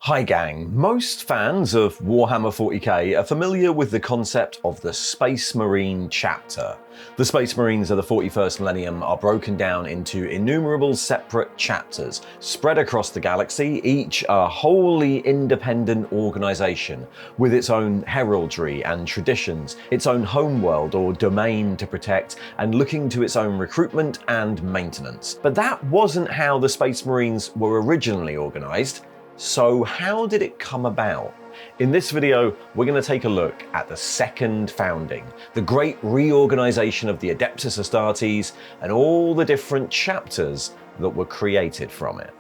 Hi gang, most fans of Warhammer 40k are familiar with the concept of the Space Marine chapter. The Space Marines of the 41st millennium are broken down into innumerable separate chapters, spread across the galaxy, each a wholly independent organisation, with its own heraldry and traditions, its own homeworld or domain to protect, and looking to its own recruitment and maintenance. But that wasn't how the Space Marines were originally organised. So how did it come about? In this video, we're going to take a look at the second founding, the great reorganisation of the Adeptus Astartes, and all the different chapters that were created from it.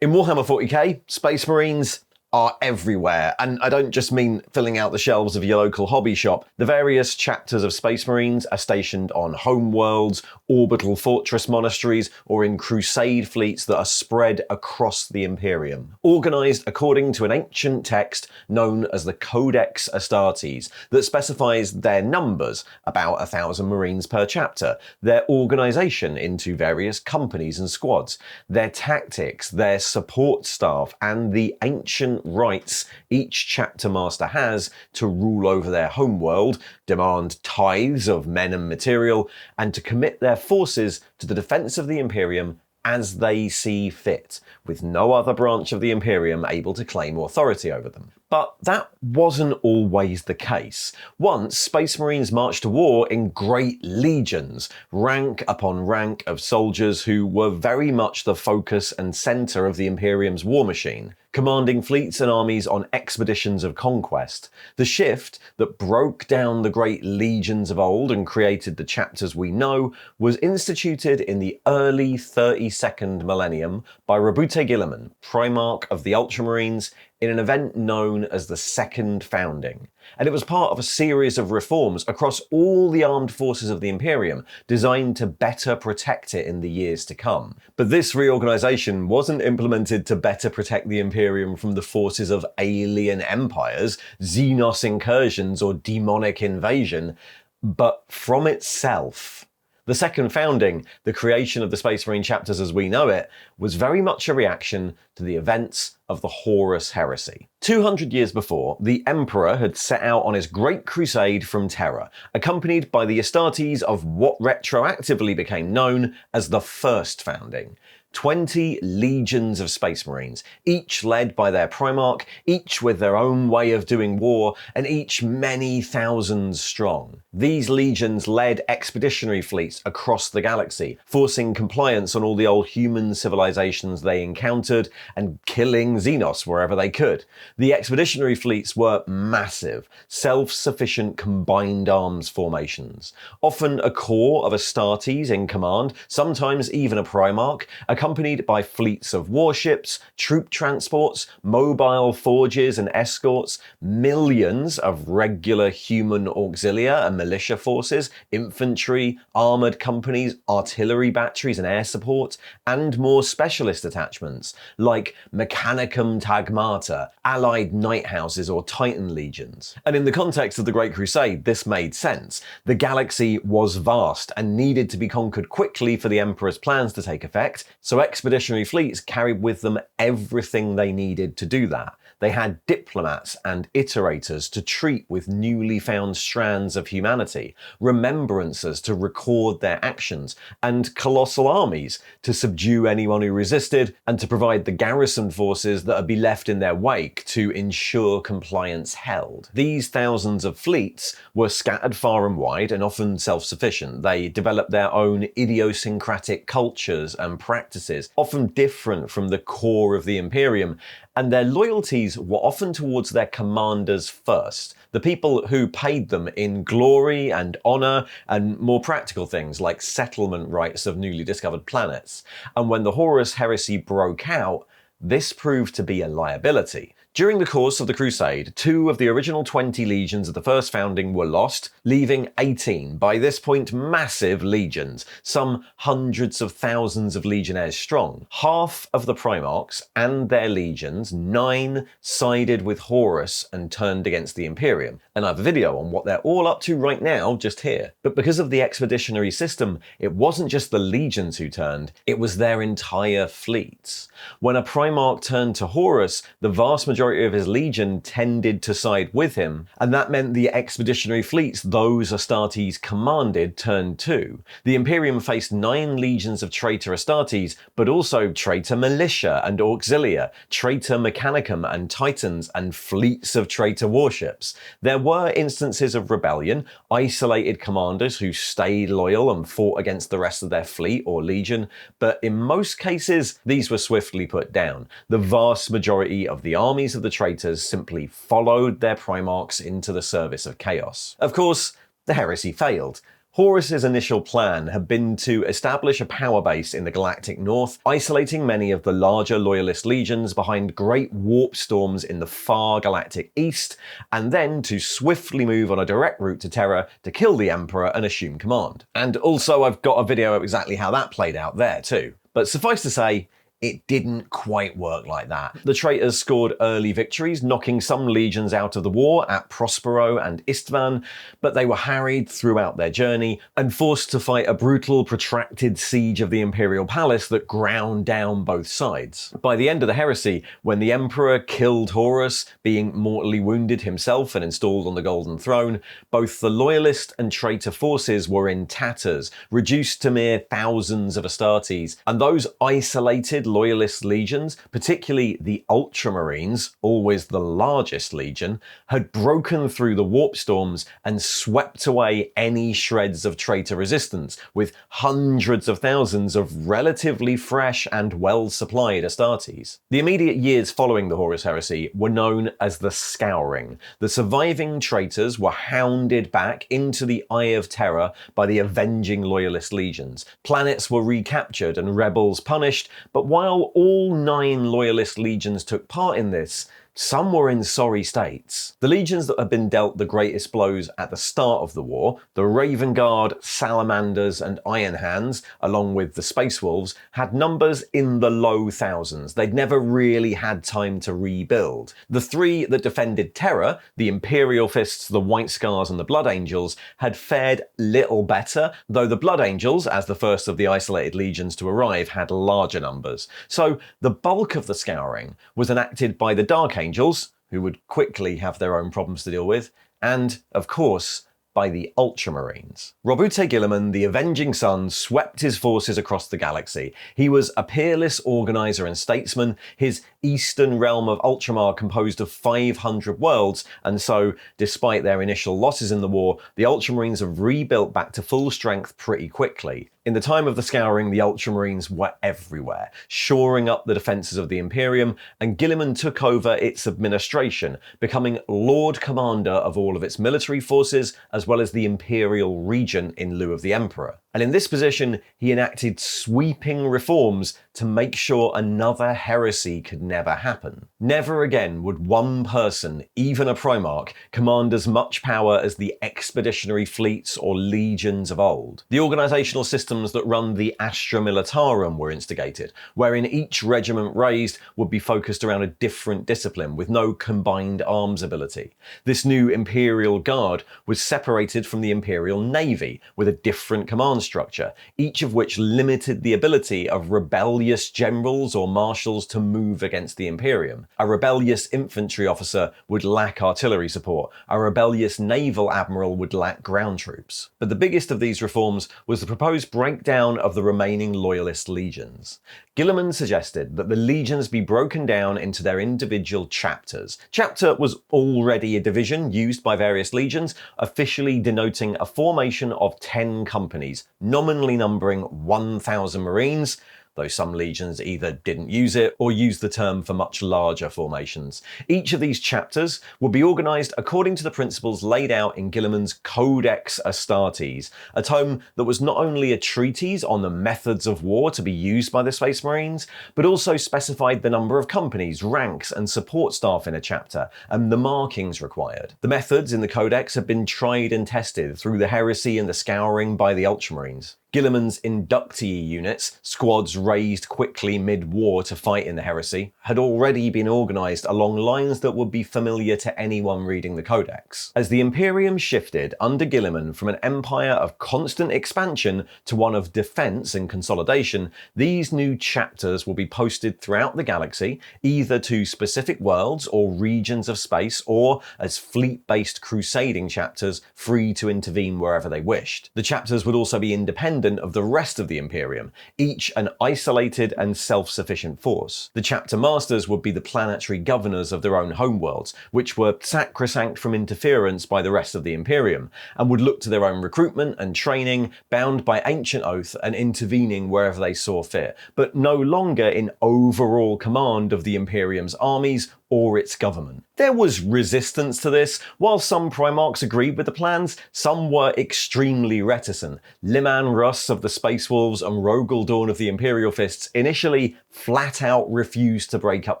In Warhammer 40k, Space Marines are everywhere, and I don't just mean filling out the shelves of your local hobby shop. The various chapters of Space Marines are stationed on homeworlds, orbital fortress monasteries, or in crusade fleets that are spread across the Imperium, organised according to an ancient text known as the Codex Astartes that specifies their numbers, about 1,000 Marines per chapter, their organisation into various companies and squads, their tactics, their support staff, and the ancient rights each chapter master has to rule over their homeworld, demand tithes of men and material, and to commit their forces to the defence of the Imperium as they see fit, with no other branch of the Imperium able to claim authority over them. But that wasn't always the case. Once, Space Marines marched to war in great legions, rank upon rank of soldiers who were very much the focus and centre of the Imperium's war machine, commanding fleets and armies on expeditions of conquest. The shift that broke down the great legions of old and created the chapters we know was instituted in the early 32nd millennium by Rabute Guilliman, Primarch of the Ultramarines, in an event known as the Second Founding. And it was part of a series of reforms across all the armed forces of the Imperium, designed to better protect it in the years to come. But this reorganisation wasn't implemented to better protect the Imperium from the forces of alien empires, Xenos incursions, or demonic invasion, but from itself. The Second Founding, the creation of the Space Marine chapters as we know it, was very much a reaction to the events of the Horus Heresy. 200 years before, the Emperor had set out on his great crusade from Terra, accompanied by the Astartes of what retroactively became known as the First Founding. 20 legions of Space Marines, each led by their Primarch, each with their own way of doing war, and each many thousands strong. These legions led expeditionary fleets across the galaxy, forcing compliance on all the old human civilizations they encountered, and killing Xenos wherever they could. The expeditionary fleets were massive, self-sufficient combined arms formations, often a corps of Astartes in command, sometimes even a Primarch, accompanied by fleets of warships, troop transports, mobile forges and escorts, millions of regular human auxilia and militia forces, infantry, armoured companies, artillery batteries and air support, and more specialist attachments like Mechanicum Tagmata, allied night houses or Titan legions. And in the context of the Great Crusade, this made sense. The galaxy was vast and needed to be conquered quickly for the Emperor's plans to take effect, so expeditionary fleets carried with them everything they needed to do that. They had diplomats and iterators to treat with newly found strands of humanity, remembrancers to record their actions, and colossal armies to subdue anyone who resisted, and to provide the garrison forces that would be left in their wake to ensure compliance held. These thousands of fleets were scattered far and wide and often self-sufficient. They developed their own idiosyncratic cultures and practices, often different from the core of the Imperium, and their loyalties were often towards their commanders first, the people who paid them in glory and honour and more practical things like settlement rights of newly discovered planets. And when the Horus Heresy broke out, this proved to be a liability. During the course of the Crusade, 2 of the original 20 legions of the first founding were lost, leaving 18, by this point massive legions, some hundreds of thousands of legionnaires strong. Half of the Primarchs and their legions, 9, sided with Horus and turned against the Imperium. And I have a video on what they're all up to right now just here. But because of the expeditionary system, it wasn't just the legions who turned, it was their entire fleets. When a Primarch turned to Horus, the vast majority of his legion tended to side with him, and that meant the expeditionary fleets those Astartes commanded turned too. The Imperium faced 9 legions of traitor Astartes, but also traitor militia and auxilia, traitor mechanicum and titans, and fleets of traitor warships. There were instances of rebellion, isolated commanders who stayed loyal and fought against the rest of their fleet or legion, but in most cases, these were swiftly put down. The vast majority of the armies of the traitors simply followed their Primarchs into the service of chaos. Of course, the heresy failed. Horus's initial plan had been to establish a power base in the galactic north, isolating many of the larger loyalist legions behind great warp storms in the far galactic east, and then to swiftly move on a direct route to Terra to kill the Emperor and assume command. And also I've got a video of exactly how that played out there too. But suffice to say, it didn't quite work like that. The traitors scored early victories, knocking some legions out of the war at Prospero and Istvan, but they were harried throughout their journey and forced to fight a brutal, protracted siege of the Imperial Palace that ground down both sides. By the end of the heresy, when the Emperor killed Horus, being mortally wounded himself and installed on the Golden Throne, both the loyalist and traitor forces were in tatters, reduced to mere thousands of Astartes, and those isolated loyalist legions, particularly the Ultramarines, always the largest legion, had broken through the warp storms and swept away any shreds of traitor resistance, with hundreds of thousands of relatively fresh and well-supplied Astartes. The immediate years following the Horus Heresy were known as the Scouring. The surviving traitors were hounded back into the Eye of Terror by the avenging loyalist legions. Planets were recaptured and rebels punished, but while all 9 loyalist legions took part in this, some were in sorry states. The legions that had been dealt the greatest blows at the start of the war, the Raven Guard, Salamanders and Iron Hands, along with the Space Wolves, had numbers in the low thousands. They'd never really had time to rebuild. The 3 that defended Terra, the Imperial Fists, the White Scars and the Blood Angels, had fared little better, though the Blood Angels, as the first of the isolated legions to arrive, had larger numbers. So the bulk of the Scouring was enacted by the Dark Angels, who would quickly have their own problems to deal with, and, of course, by the Ultramarines. Robute Guilliman, the Avenging Sun, swept his forces across the galaxy. He was a peerless organizer and statesman, his eastern realm of Ultramar composed of 500 worlds, and so, despite their initial losses in the war, the Ultramarines have rebuilt back to full strength pretty quickly. In the time of the Scouring, the Ultramarines were everywhere, shoring up the defences of the Imperium, and Guilliman took over its administration, becoming Lord Commander of all of its military forces, as well as the Imperial Regent in lieu of the Emperor. And in this position, he enacted sweeping reforms to make sure another heresy could never happen. Never again would one person, even a Primarch, command as much power as the expeditionary fleets or legions of old. The organisational systems that run the Astra Militarum were instigated, wherein each regiment raised would be focused around a different discipline with no combined arms ability. This new Imperial Guard was separated from the Imperial Navy with a different command structure, each of which limited the ability of rebellious generals or marshals to move against the Imperium. A rebellious infantry officer would lack artillery support, a rebellious naval admiral would lack ground troops. But the biggest of these reforms was the proposed breakdown of the remaining loyalist legions. Guilliman suggested that the legions be broken down into their individual chapters. Chapter was already a division used by various legions, officially denoting a formation of 10 companies, nominally numbering 1,000 Marines, though some legions either didn't use it or used the term for much larger formations. Each of these chapters would be organised according to the principles laid out in Guilliman's Codex Astartes, a tome that was not only a treatise on the methods of war to be used by the Space Marines, but also specified the number of companies, ranks, and support staff in a chapter, and the markings required. The methods in the Codex have been tried and tested through the Heresy and the Scouring by the Ultramarines. Guilliman's inductee units, squads raised quickly mid-war to fight in the Heresy, had already been organised along lines that would be familiar to anyone reading the Codex. As the Imperium shifted under Guilliman from an empire of constant expansion to one of defence and consolidation, these new chapters will be posted throughout the galaxy, either to specific worlds or regions of space, or as fleet-based crusading chapters free to intervene wherever they wished. The chapters would also be independent of the rest of the Imperium, each an isolated and self-sufficient force. The chapter masters would be the planetary governors of their own homeworlds, which were sacrosanct from interference by the rest of the Imperium, and would look to their own recruitment and training, bound by ancient oath and intervening wherever they saw fit, but no longer in overall command of the Imperium's armies or its government. There was resistance to this. While some Primarchs agreed with the plans, some were extremely reticent. Liman Russ of the Space Wolves and Rogel Dawn of the Imperial Fists initially flat out refused to break up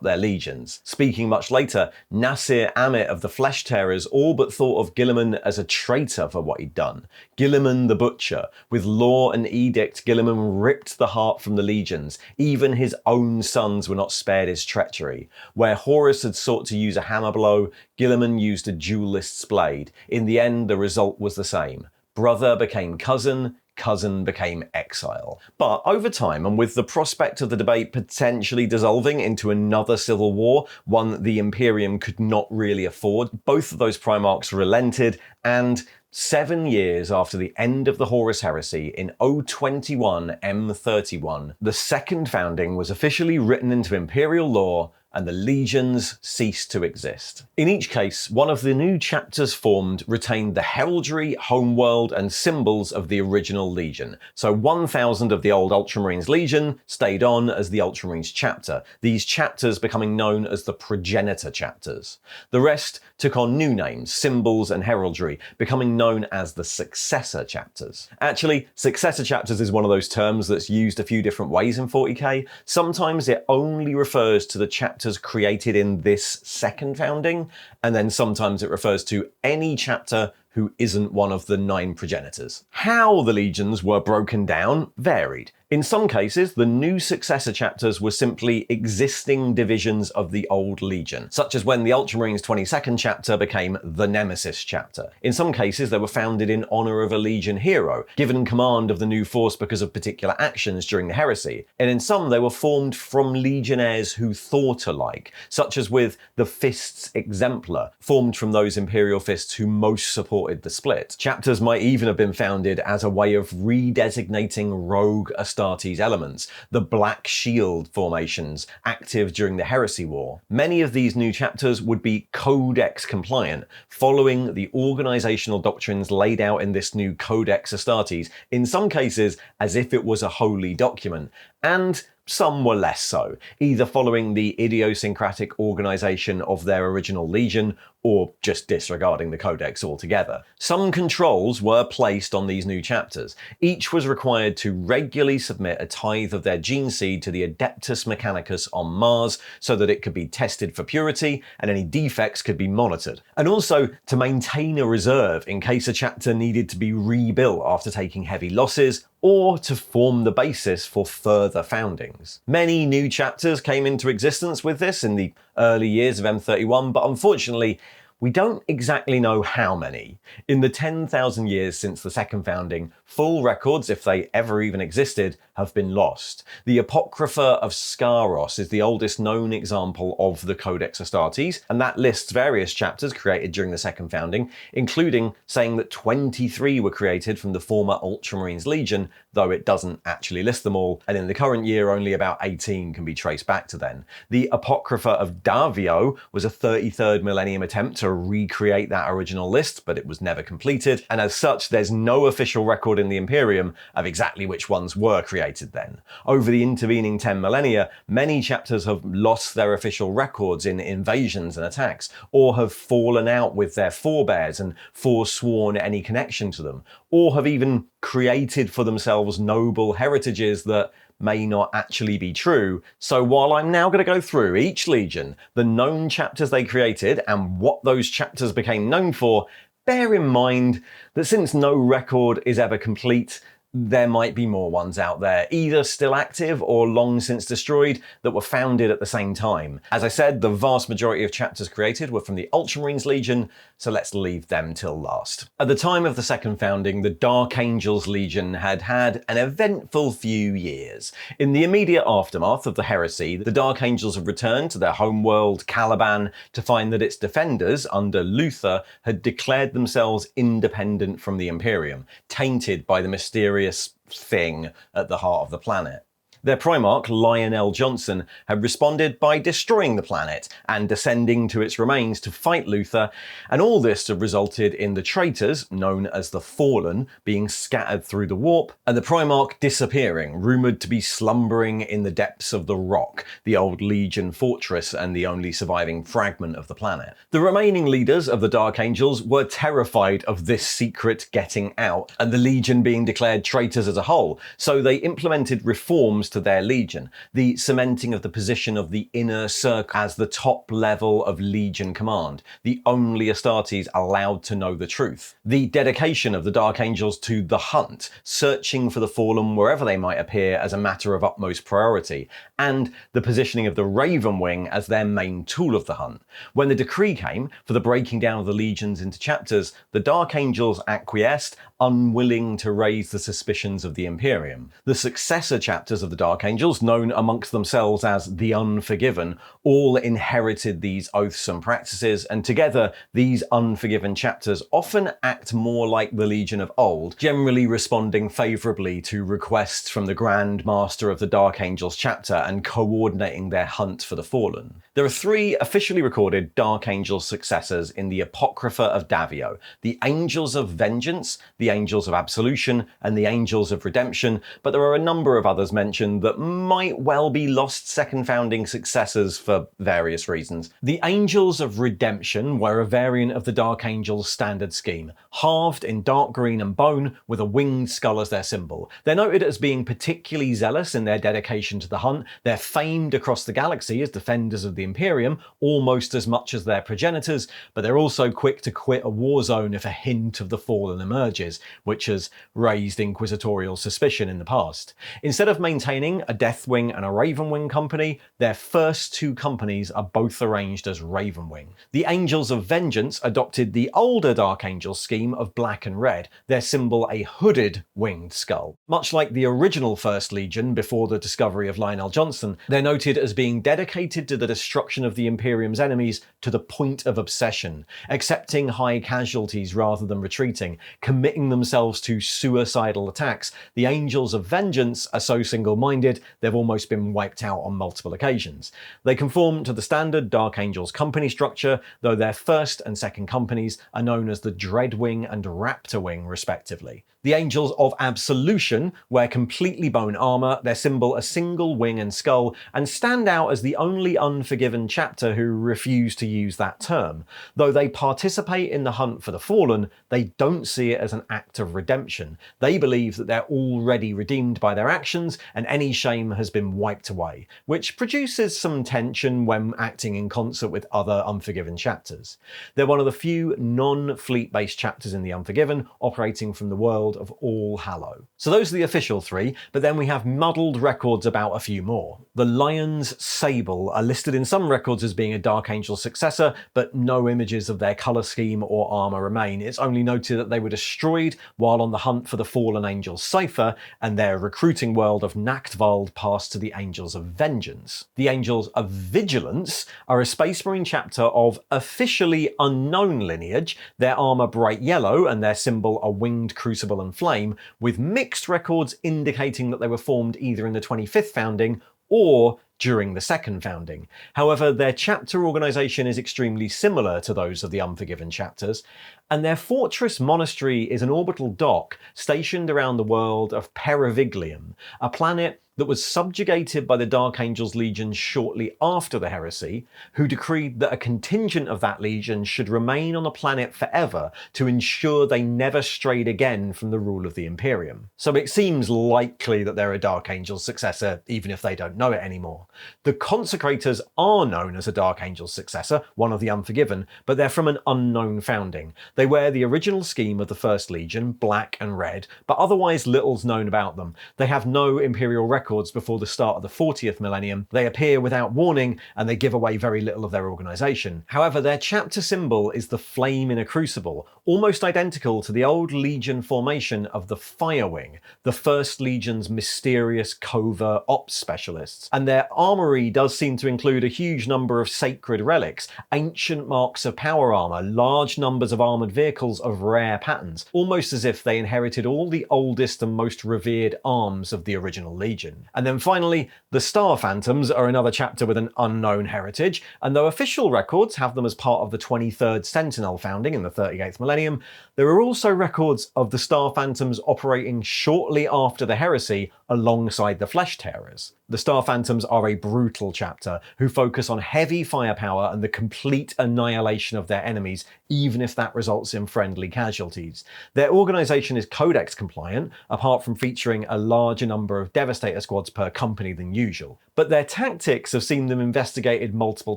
their legions. Speaking much later, Nasir Amit of the Flesh Tearers all but thought of Guilliman as a traitor for what he'd done. Guilliman the Butcher. With law and edict, Guilliman ripped the heart from the legions. Even his own sons were not spared his treachery. Where Horus had sought to use a hammer blow, Guilliman used a duelist's blade. In the end, the result was the same. Brother became cousin, cousin became exile. But over time, and with the prospect of the debate potentially dissolving into another civil war, one the Imperium could not really afford, both of those Primarchs relented, and 7 years after the end of the Horus Heresy, in 021 M31, the Second Founding was officially written into Imperial law, and the legions ceased to exist. In each case, one of the new chapters formed retained the heraldry, homeworld, and symbols of the original legion. So 1,000 of the old Ultramarines Legion stayed on as the Ultramarines chapter, these chapters becoming known as the progenitor chapters. The rest took on new names, symbols, and heraldry, becoming known as the successor chapters. Actually, successor chapters is one of those terms that's used a few different ways in 40k. Sometimes it only refers to the chapters created in this second founding, and then sometimes it refers to any chapter who isn't one of the 9 progenitors. How the legions were broken down varied. In some cases, the new successor chapters were simply existing divisions of the old legion, such as when the Ultramarines 22nd chapter became the Nemesis chapter. In some cases, they were founded in honor of a legion hero, given command of the new force because of particular actions during the heresy. And in some, they were formed from legionnaires who thought alike, such as with the Fists Exemplar, formed from those Imperial Fists who most supported the split. Chapters might even have been founded as a way of redesignating rogue Astartes elements, the Black Shield formations active during the Heresy War. Many of these new chapters would be Codex compliant, following the organizational doctrines laid out in this new Codex Astartes, in some cases as if it was a holy document, and some were less so, either following the idiosyncratic organization of their original legion or just disregarding the codex altogether. Some controls were placed on these new chapters. Each was required to regularly submit a tithe of their gene seed to the Adeptus Mechanicus on Mars so that it could be tested for purity and any defects could be monitored. And also to maintain a reserve in case a chapter needed to be rebuilt after taking heavy losses, or to form the basis for further foundings. Many new chapters came into existence with this in the early years of M31, but unfortunately, we don't exactly know how many. In the 10,000 years since the second founding, full records, if they ever even existed, have been lost. The Apocrypha of Scaros is the oldest known example of the Codex Astartes, and that lists various chapters created during the second founding, including saying that 23 were created from the former Ultramarines Legion, though it doesn't actually list them all, and in the current year only about 18 can be traced back to then. The Apocrypha of Davio was a 33rd millennium attempt to recreate that original list, but it was never completed, and as such there's no official record in the Imperium of exactly which ones were created then. Over the intervening 10 millennia, many chapters have lost their official records in invasions and attacks, or have fallen out with their forebears and forsworn any connection to them, or have even created for themselves noble heritages that may not actually be true. So while I'm now going to go through each legion, the known chapters they created, and what those chapters became known for, bear in mind that since no record is ever complete, there might be more ones out there, either still active or long since destroyed, that were founded at the same time. As I said, the vast majority of chapters created were from the Ultramarines Legion, so let's leave them till last. At the time of the second founding, the Dark Angels Legion had had an eventful few years. In the immediate aftermath of the Heresy, the Dark Angels had returned to their homeworld, Caliban, to find that its defenders, under Luther, had declared themselves independent from the Imperium, tainted by the mysterious thing at the heart of the planet. Their Primarch, Lionel Johnson, had responded by destroying the planet and descending to its remains to fight Luther, and all this had resulted in the traitors, known as the Fallen, being scattered through the warp, and the Primarch disappearing, rumoured to be slumbering in the depths of the Rock, the old Legion fortress and the only surviving fragment of the planet. The remaining leaders of the Dark Angels were terrified of this secret getting out, and the Legion being declared traitors as a whole, so they implemented reforms to their legion, the cementing of the position of the inner circle as the top level of legion command, the only Astartes allowed to know the truth, the dedication of the Dark Angels to the hunt, searching for the fallen wherever they might appear as a matter of utmost priority, and the positioning of the Raven Wing as their main tool of the hunt. When the decree came for the breaking down of the legions into chapters, the Dark Angels acquiesced, unwilling to raise the suspicions of the Imperium. The successor chapters of the Dark Angels, known amongst themselves as the Unforgiven, all inherited these oaths and practices, and together these Unforgiven chapters often act more like the Legion of old, generally responding favourably to requests from the Grand Master of the Dark Angels chapter and coordinating their hunt for the Fallen. There are 3 officially recorded Dark Angels successors in the Apocrypha of Davio: the Angels of Vengeance, the Angels of Absolution, and the Angels of Redemption, but there are a number of others mentioned that might well be lost second founding successors for various reasons. The Angels of Redemption were a variant of the Dark Angels standard scheme, halved in dark green and bone with a winged skull as their symbol. They're noted as being particularly zealous in their dedication to the hunt. They're famed across the galaxy as defenders of the Imperium, almost as much as their progenitors, but they're also quick to quit a war zone if a hint of the Fallen emerges, which has raised inquisitorial suspicion in the past. Instead of maintaining a Deathwing and a Ravenwing company, their first 2 companies are both arranged as Ravenwing. The Angels of Vengeance adopted the older Dark Angel scheme of black and red, their symbol a hooded winged skull. Much like the original First Legion before the discovery of Lionel Johnson, they're noted as being dedicated to the destruction of the Imperium's enemies to the point of obsession, accepting high casualties rather than retreating, committing themselves to suicidal attacks. The Angels of Vengeance are so single-minded they've almost been wiped out on multiple occasions. They conform to the standard Dark Angels company structure, though their first and second companies are known as the Dreadwing and Raptorwing respectively. The Angels of Absolution wear completely bone armour, their symbol a single wing and skull, and stand out as the only Unforgiven chapter who refuse to use that term. Though they participate in the hunt for the Fallen, they don't see it as an act of redemption. They believe that they're already redeemed by their actions and any shame has been wiped away, which produces some tension when acting in concert with other Unforgiven chapters. They're one of the few non-fleet-based chapters in the Unforgiven, operating from the world of All Hallow. So those are the official 3, but then we have muddled records about a few more. The Lion's Sable are listed in some records as being a Dark Angel successor, but no images of their colour scheme or armour remain. It's only noted that they were destroyed while on the hunt for the Fallen Angel's cipher, and their recruiting world of Nachtwald passed to the Angels of Vengeance. The Angels of Vigilance are a Space Marine chapter of officially unknown lineage, their armour bright yellow and their symbol a winged crucible and flame, with mixed records indicating that they were formed either in the 25th founding or during the second founding. However, their chapter organisation is extremely similar to those of the Unforgiven chapters, and their fortress monastery is an orbital dock stationed around the world of Periviglium, a planet that was subjugated by the Dark Angel's legion shortly after the heresy, who decreed that a contingent of that legion should remain on the planet forever to ensure they never strayed again from the rule of the Imperium. So it seems likely that they're a Dark Angel's successor, even if they don't know it anymore. The Consecrators are known as a Dark Angel's successor, one of the Unforgiven, but they're from an unknown founding. They wear the original scheme of the First Legion, black and red, but otherwise little's known about them. They have no Imperial records before the start of the 40th millennium. They appear without warning, and they give away very little of their organisation. However, their chapter symbol is the flame in a crucible, almost identical to the old Legion formation of the Firewing, the First Legion's mysterious covert ops specialists. And their armoury does seem to include a huge number of sacred relics, ancient marks of power armour, large numbers of armoured vehicles of rare patterns, almost as if they inherited all the oldest and most revered arms of the original Legion. And then finally, the Star Phantoms are another chapter with an unknown heritage, and though official records have them as part of the 23rd Sentinel founding in the 38th millennium, there are also records of the Star Phantoms operating shortly after the heresy alongside the Flesh Tearers. The Star Phantoms are a brutal chapter who focus on heavy firepower and the complete annihilation of their enemies, even if that results in friendly casualties. Their organisation is Codex compliant, apart from featuring a larger number of Devastator squads per company than usual. But their tactics have seen them investigated multiple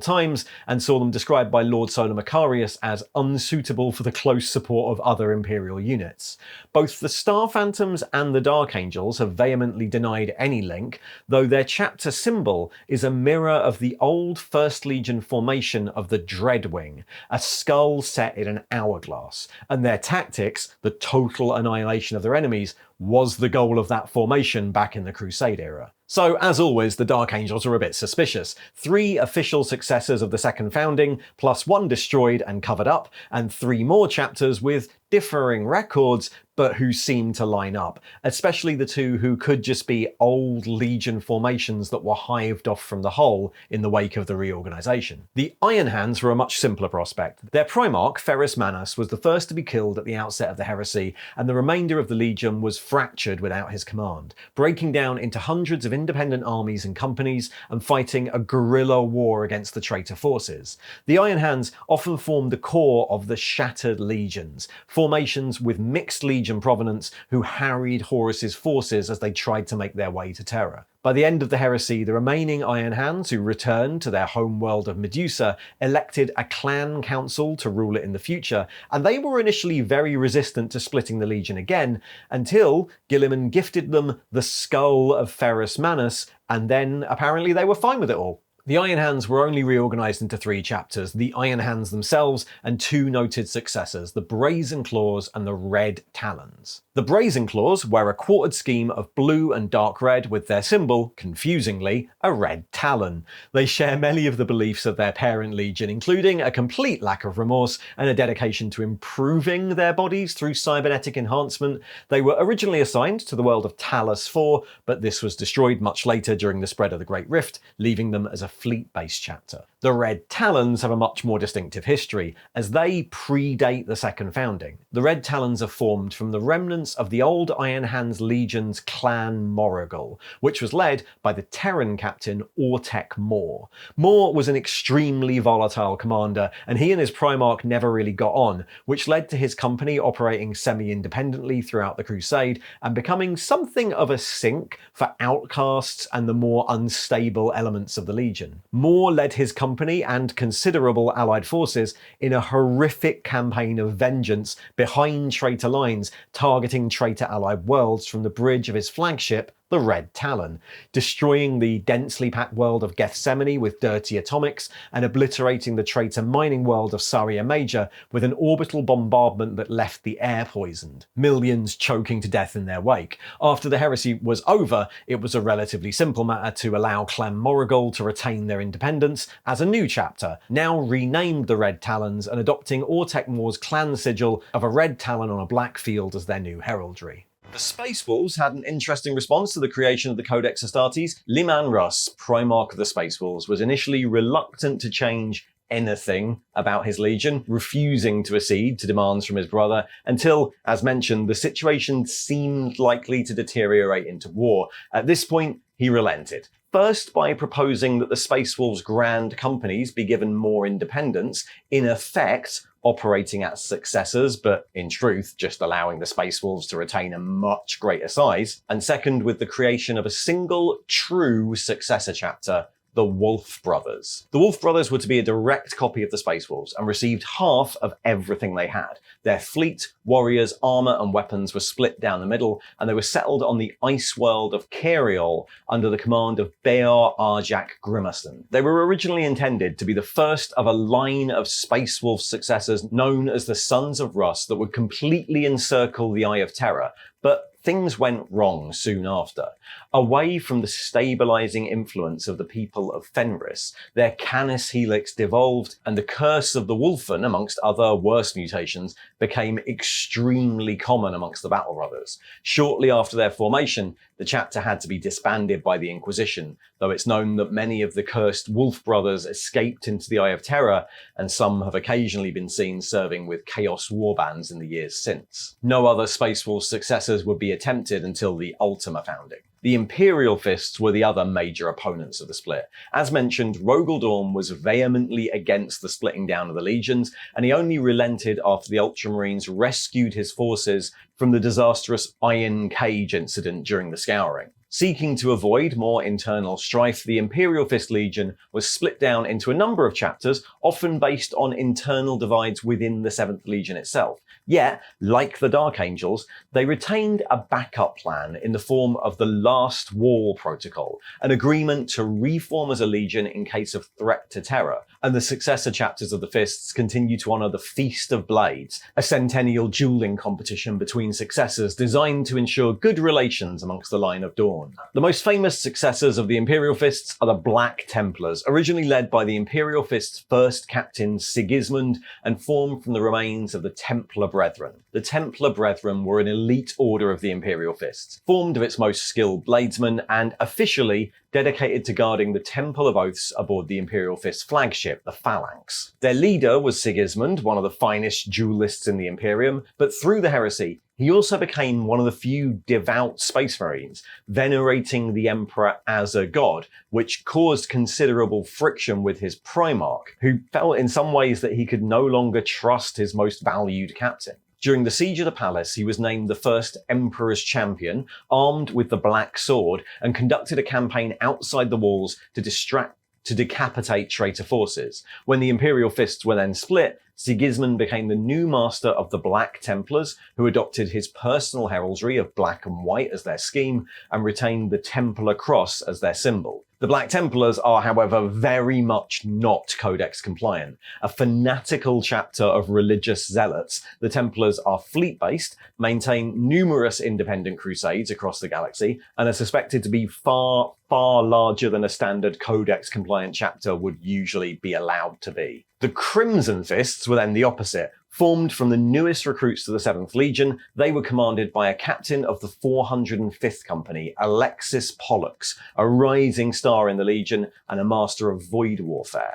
times and saw them described by Lord Solar Macarius as unsuitable for the close support of other Imperial units. Both the Star Phantoms and the Dark Angels have vehemently denied any link, though their chapter symbol is a mirror of the old First Legion formation of the Dreadwing, a skull set in an hourglass, and their tactics, the total annihilation of their enemies, was the goal of that formation back in the Crusade era. So, as always, the Dark Angels are a bit suspicious. 3 official successors of the second founding, plus 1 destroyed and covered up, and 3 more chapters with differing records, but who seem to line up, especially the 2 who could just be old Legion formations that were hived off from the whole in the wake of the reorganisation. The Iron Hands were a much simpler prospect. Their Primarch, Ferrus Manus, was the first to be killed at the outset of the heresy, and the remainder of the Legion was fractured without his command, breaking down into hundreds of independent armies and companies and fighting a guerrilla war against the traitor forces. The Iron Hands often formed the core of the Shattered Legions, formations with mixed Legion provenance who harried Horus's forces as they tried to make their way to Terra. By the end of the heresy, the remaining Iron Hands, who returned to their homeworld of Medusa, elected a clan council to rule it in the future, and they were initially very resistant to splitting the Legion again, until Guilliman gifted them the skull of Ferrus Manus, and then apparently they were fine with it all. The Iron Hands were only reorganised into 3 chapters, the Iron Hands themselves and 2 noted successors, the Brazen Claws and the Red Talons. The Brazen Claws wear a quartered scheme of blue and dark red with their symbol, confusingly, a red talon. They share many of the beliefs of their parent legion, including a complete lack of remorse and a dedication to improving their bodies through cybernetic enhancement. They were originally assigned to the world of Talos IV, but this was destroyed much later during the spread of the Great Rift, leaving them as a fleet-based chapter. The Red Talons have a much more distinctive history, as they predate the second founding. The Red Talons are formed from the remnants of the old Iron Hands Legion's Clan Morrigal, which was led by the Terran captain Ortek Moore. Moore was an extremely volatile commander, and he and his Primarch never really got on, which led to his company operating semi-independently throughout the Crusade and becoming something of a sink for outcasts and the more unstable elements of the Legion. Moore led his company and considerable allied forces in a horrific campaign of vengeance behind traitor lines, targeting traitor allied worlds from the bridge of his flagship, the Red Talon, destroying the densely packed world of Gethsemane with dirty atomics and obliterating the traitor mining world of Saria Major with an orbital bombardment that left the air poisoned, millions choking to death in their wake. After the heresy was over, it was a relatively simple matter to allow Clan Morrigal to retain their independence as a new chapter, now renamed the Red Talons and adopting Ortek Moore's clan sigil of a red talon on a black field as their new heraldry. The Space Wolves had an interesting response to the creation of the Codex Astartes. Liman Russ, Primarch of the Space Wolves, was initially reluctant to change anything about his legion, refusing to accede to demands from his brother, until, as mentioned, the situation seemed likely to deteriorate into war. At this point, he relented. First, by proposing that the Space Wolves' grand companies be given more independence, in effect operating as successors, but in truth just allowing the Space Wolves to retain a much greater size. And second, with the creation of a single true successor chapter, the Wolf Brothers. The Wolf Brothers were to be a direct copy of the Space Wolves and received half of everything they had. Their fleet, warriors, armor, and weapons were split down the middle, and they were settled on the ice world of Imperial under the command of Bear Arjak Grimmerson. They were originally intended to be the first of a line of Space Wolf successors known as the Sons of Rust that would completely encircle the Eye of Terror, but things went wrong soon after. Away from the stabilizing influence of the people of Fenris, their Canis Helix devolved, and the curse of the Wolfen, amongst other worse mutations, became extremely common amongst the Battle Brothers. Shortly after their formation, the chapter had to be disbanded by the Inquisition, though it's known that many of the cursed Wolf Brothers escaped into the Eye of Terror, and some have occasionally been seen serving with Chaos Warbands in the years since. No other Space Wolf successors would be attempted until the Ultima founding. The Imperial Fists were the other major opponents of the split. As mentioned, Rogel Dorn was vehemently against the splitting down of the legions, and he only relented after the Ultramarines rescued his forces from the disastrous Iron Cage incident during the Scouring. Seeking to avoid more internal strife, the Imperial Fist Legion was split down into a number of chapters, often based on internal divides within the 7th Legion itself. Yet, like the Dark Angels, they retained a backup plan in the form of the Last Wall Protocol, an agreement to reform as a legion in case of threat to terror. And the successor chapters of the Fists continue to honour the Feast of Blades, a centennial dueling competition between successors designed to ensure good relations amongst the line of Dawn. The most famous successors of the Imperial Fists are the Black Templars, originally led by the Imperial Fists' first captain Sigismund and formed from the remains of the Templar Brethren. The Templar Brethren were an elite order of the Imperial Fists, formed of its most skilled bladesmen and officially dedicated to guarding the Temple of Oaths aboard the Imperial Fist's flagship, the Phalanx. Their leader was Sigismund, one of the finest duelists in the Imperium, but through the heresy, he also became one of the few devout Space Marines, venerating the Emperor as a god, which caused considerable friction with his Primarch, who felt in some ways that he could no longer trust his most valued captain. During the siege of the palace, he was named the first Emperor's Champion, armed with the Black Sword, and conducted a campaign outside the walls to decapitate traitor forces. When the Imperial Fists were then split, Sigismund became the new master of the Black Templars, who adopted his personal heraldry of black and white as their scheme, and retained the Templar Cross as their symbol. The Black Templars are, however, very much not Codex compliant. A fanatical chapter of religious zealots, the Templars are fleet-based, maintain numerous independent crusades across the galaxy, and are suspected to be far, far larger than a standard Codex compliant chapter would usually be allowed to be. The Crimson Fists were then the opposite. Formed from the newest recruits to the 7th Legion, they were commanded by a captain of the 405th Company, Alexis Pollux, a rising star in the Legion and a master of void warfare.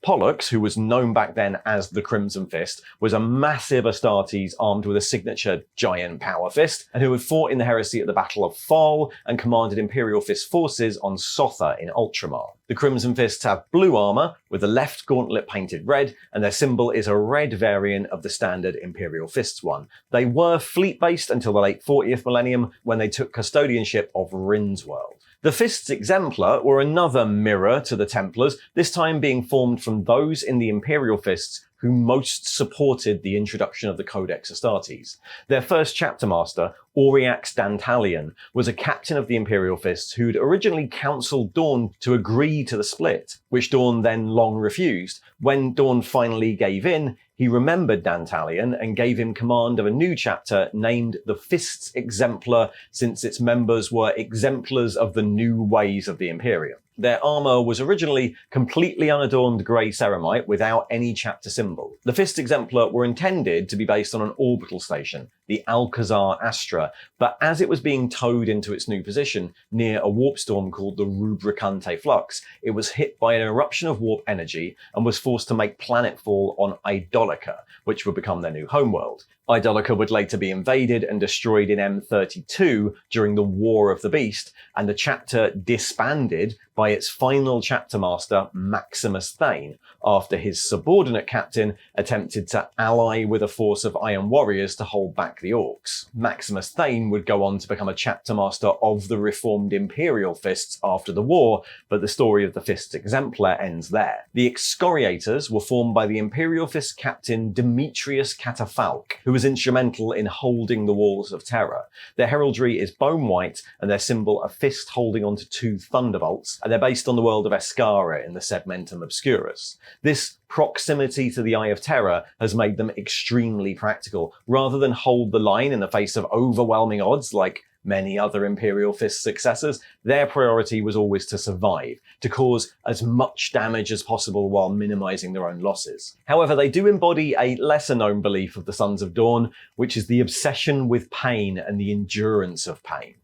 Pollux, who was known back then as the Crimson Fist, was a massive Astartes armed with a signature giant power fist, and who had fought in the heresy at the Battle of Thal and commanded Imperial Fist forces on Sotha in Ultramar. The Crimson Fists have blue armor, with the left gauntlet painted red, and their symbol is a red variant of the standard Imperial Fists one. They were fleet-based until the late 40th millennium, when they took custodianship of Rin's world. The Fists Exemplar were another mirror to the Templars, this time being formed from those in the Imperial Fists who most supported the introduction of the Codex Astartes. Their first chapter master, Auriax Dantalion, was a captain of the Imperial Fists who'd originally counseled Dawn to agree to the split, which Dawn then long refused. When Dawn finally gave in, he remembered Dantalion and gave him command of a new chapter named the Fists Exemplar, since its members were exemplars of the new ways of the Imperium. Their armour was originally completely unadorned grey ceramite without any chapter symbol. The Fist Exemplar were intended to be based on an orbital station, the Alcazar Astra, but as it was being towed into its new position near a warp storm called the Rubricante Flux, it was hit by an eruption of warp energy and was forced to make planetfall on Idolica, which would become their new homeworld. Idolica would later be invaded and destroyed in M32 during the War of the Beast, and the chapter disbanded by its final chapter master, Maximus Thane, after his subordinate captain attempted to ally with a force of Iron Warriors to hold back the Orcs. Maximus Thane would go on to become a chapter master of the reformed Imperial Fists after the war, but the story of the Fist Exemplar ends there. The Excoriators were formed by the Imperial Fist captain Demetrius Catafalque, who was instrumental in holding the Walls of Terror. Their heraldry is bone white, and their symbol a fist holding onto two thunderbolts, and they're based on the world of Escara in the Segmentum Obscurus. This proximity to the Eye of Terror has made them extremely practical. Rather than hold the line in the face of overwhelming odds like many other Imperial Fist successors, their priority was always to survive, to cause as much damage as possible while minimizing their own losses. However, they do embody a lesser-known belief of the Sons of Dawn, which is the obsession with pain and the endurance of pain.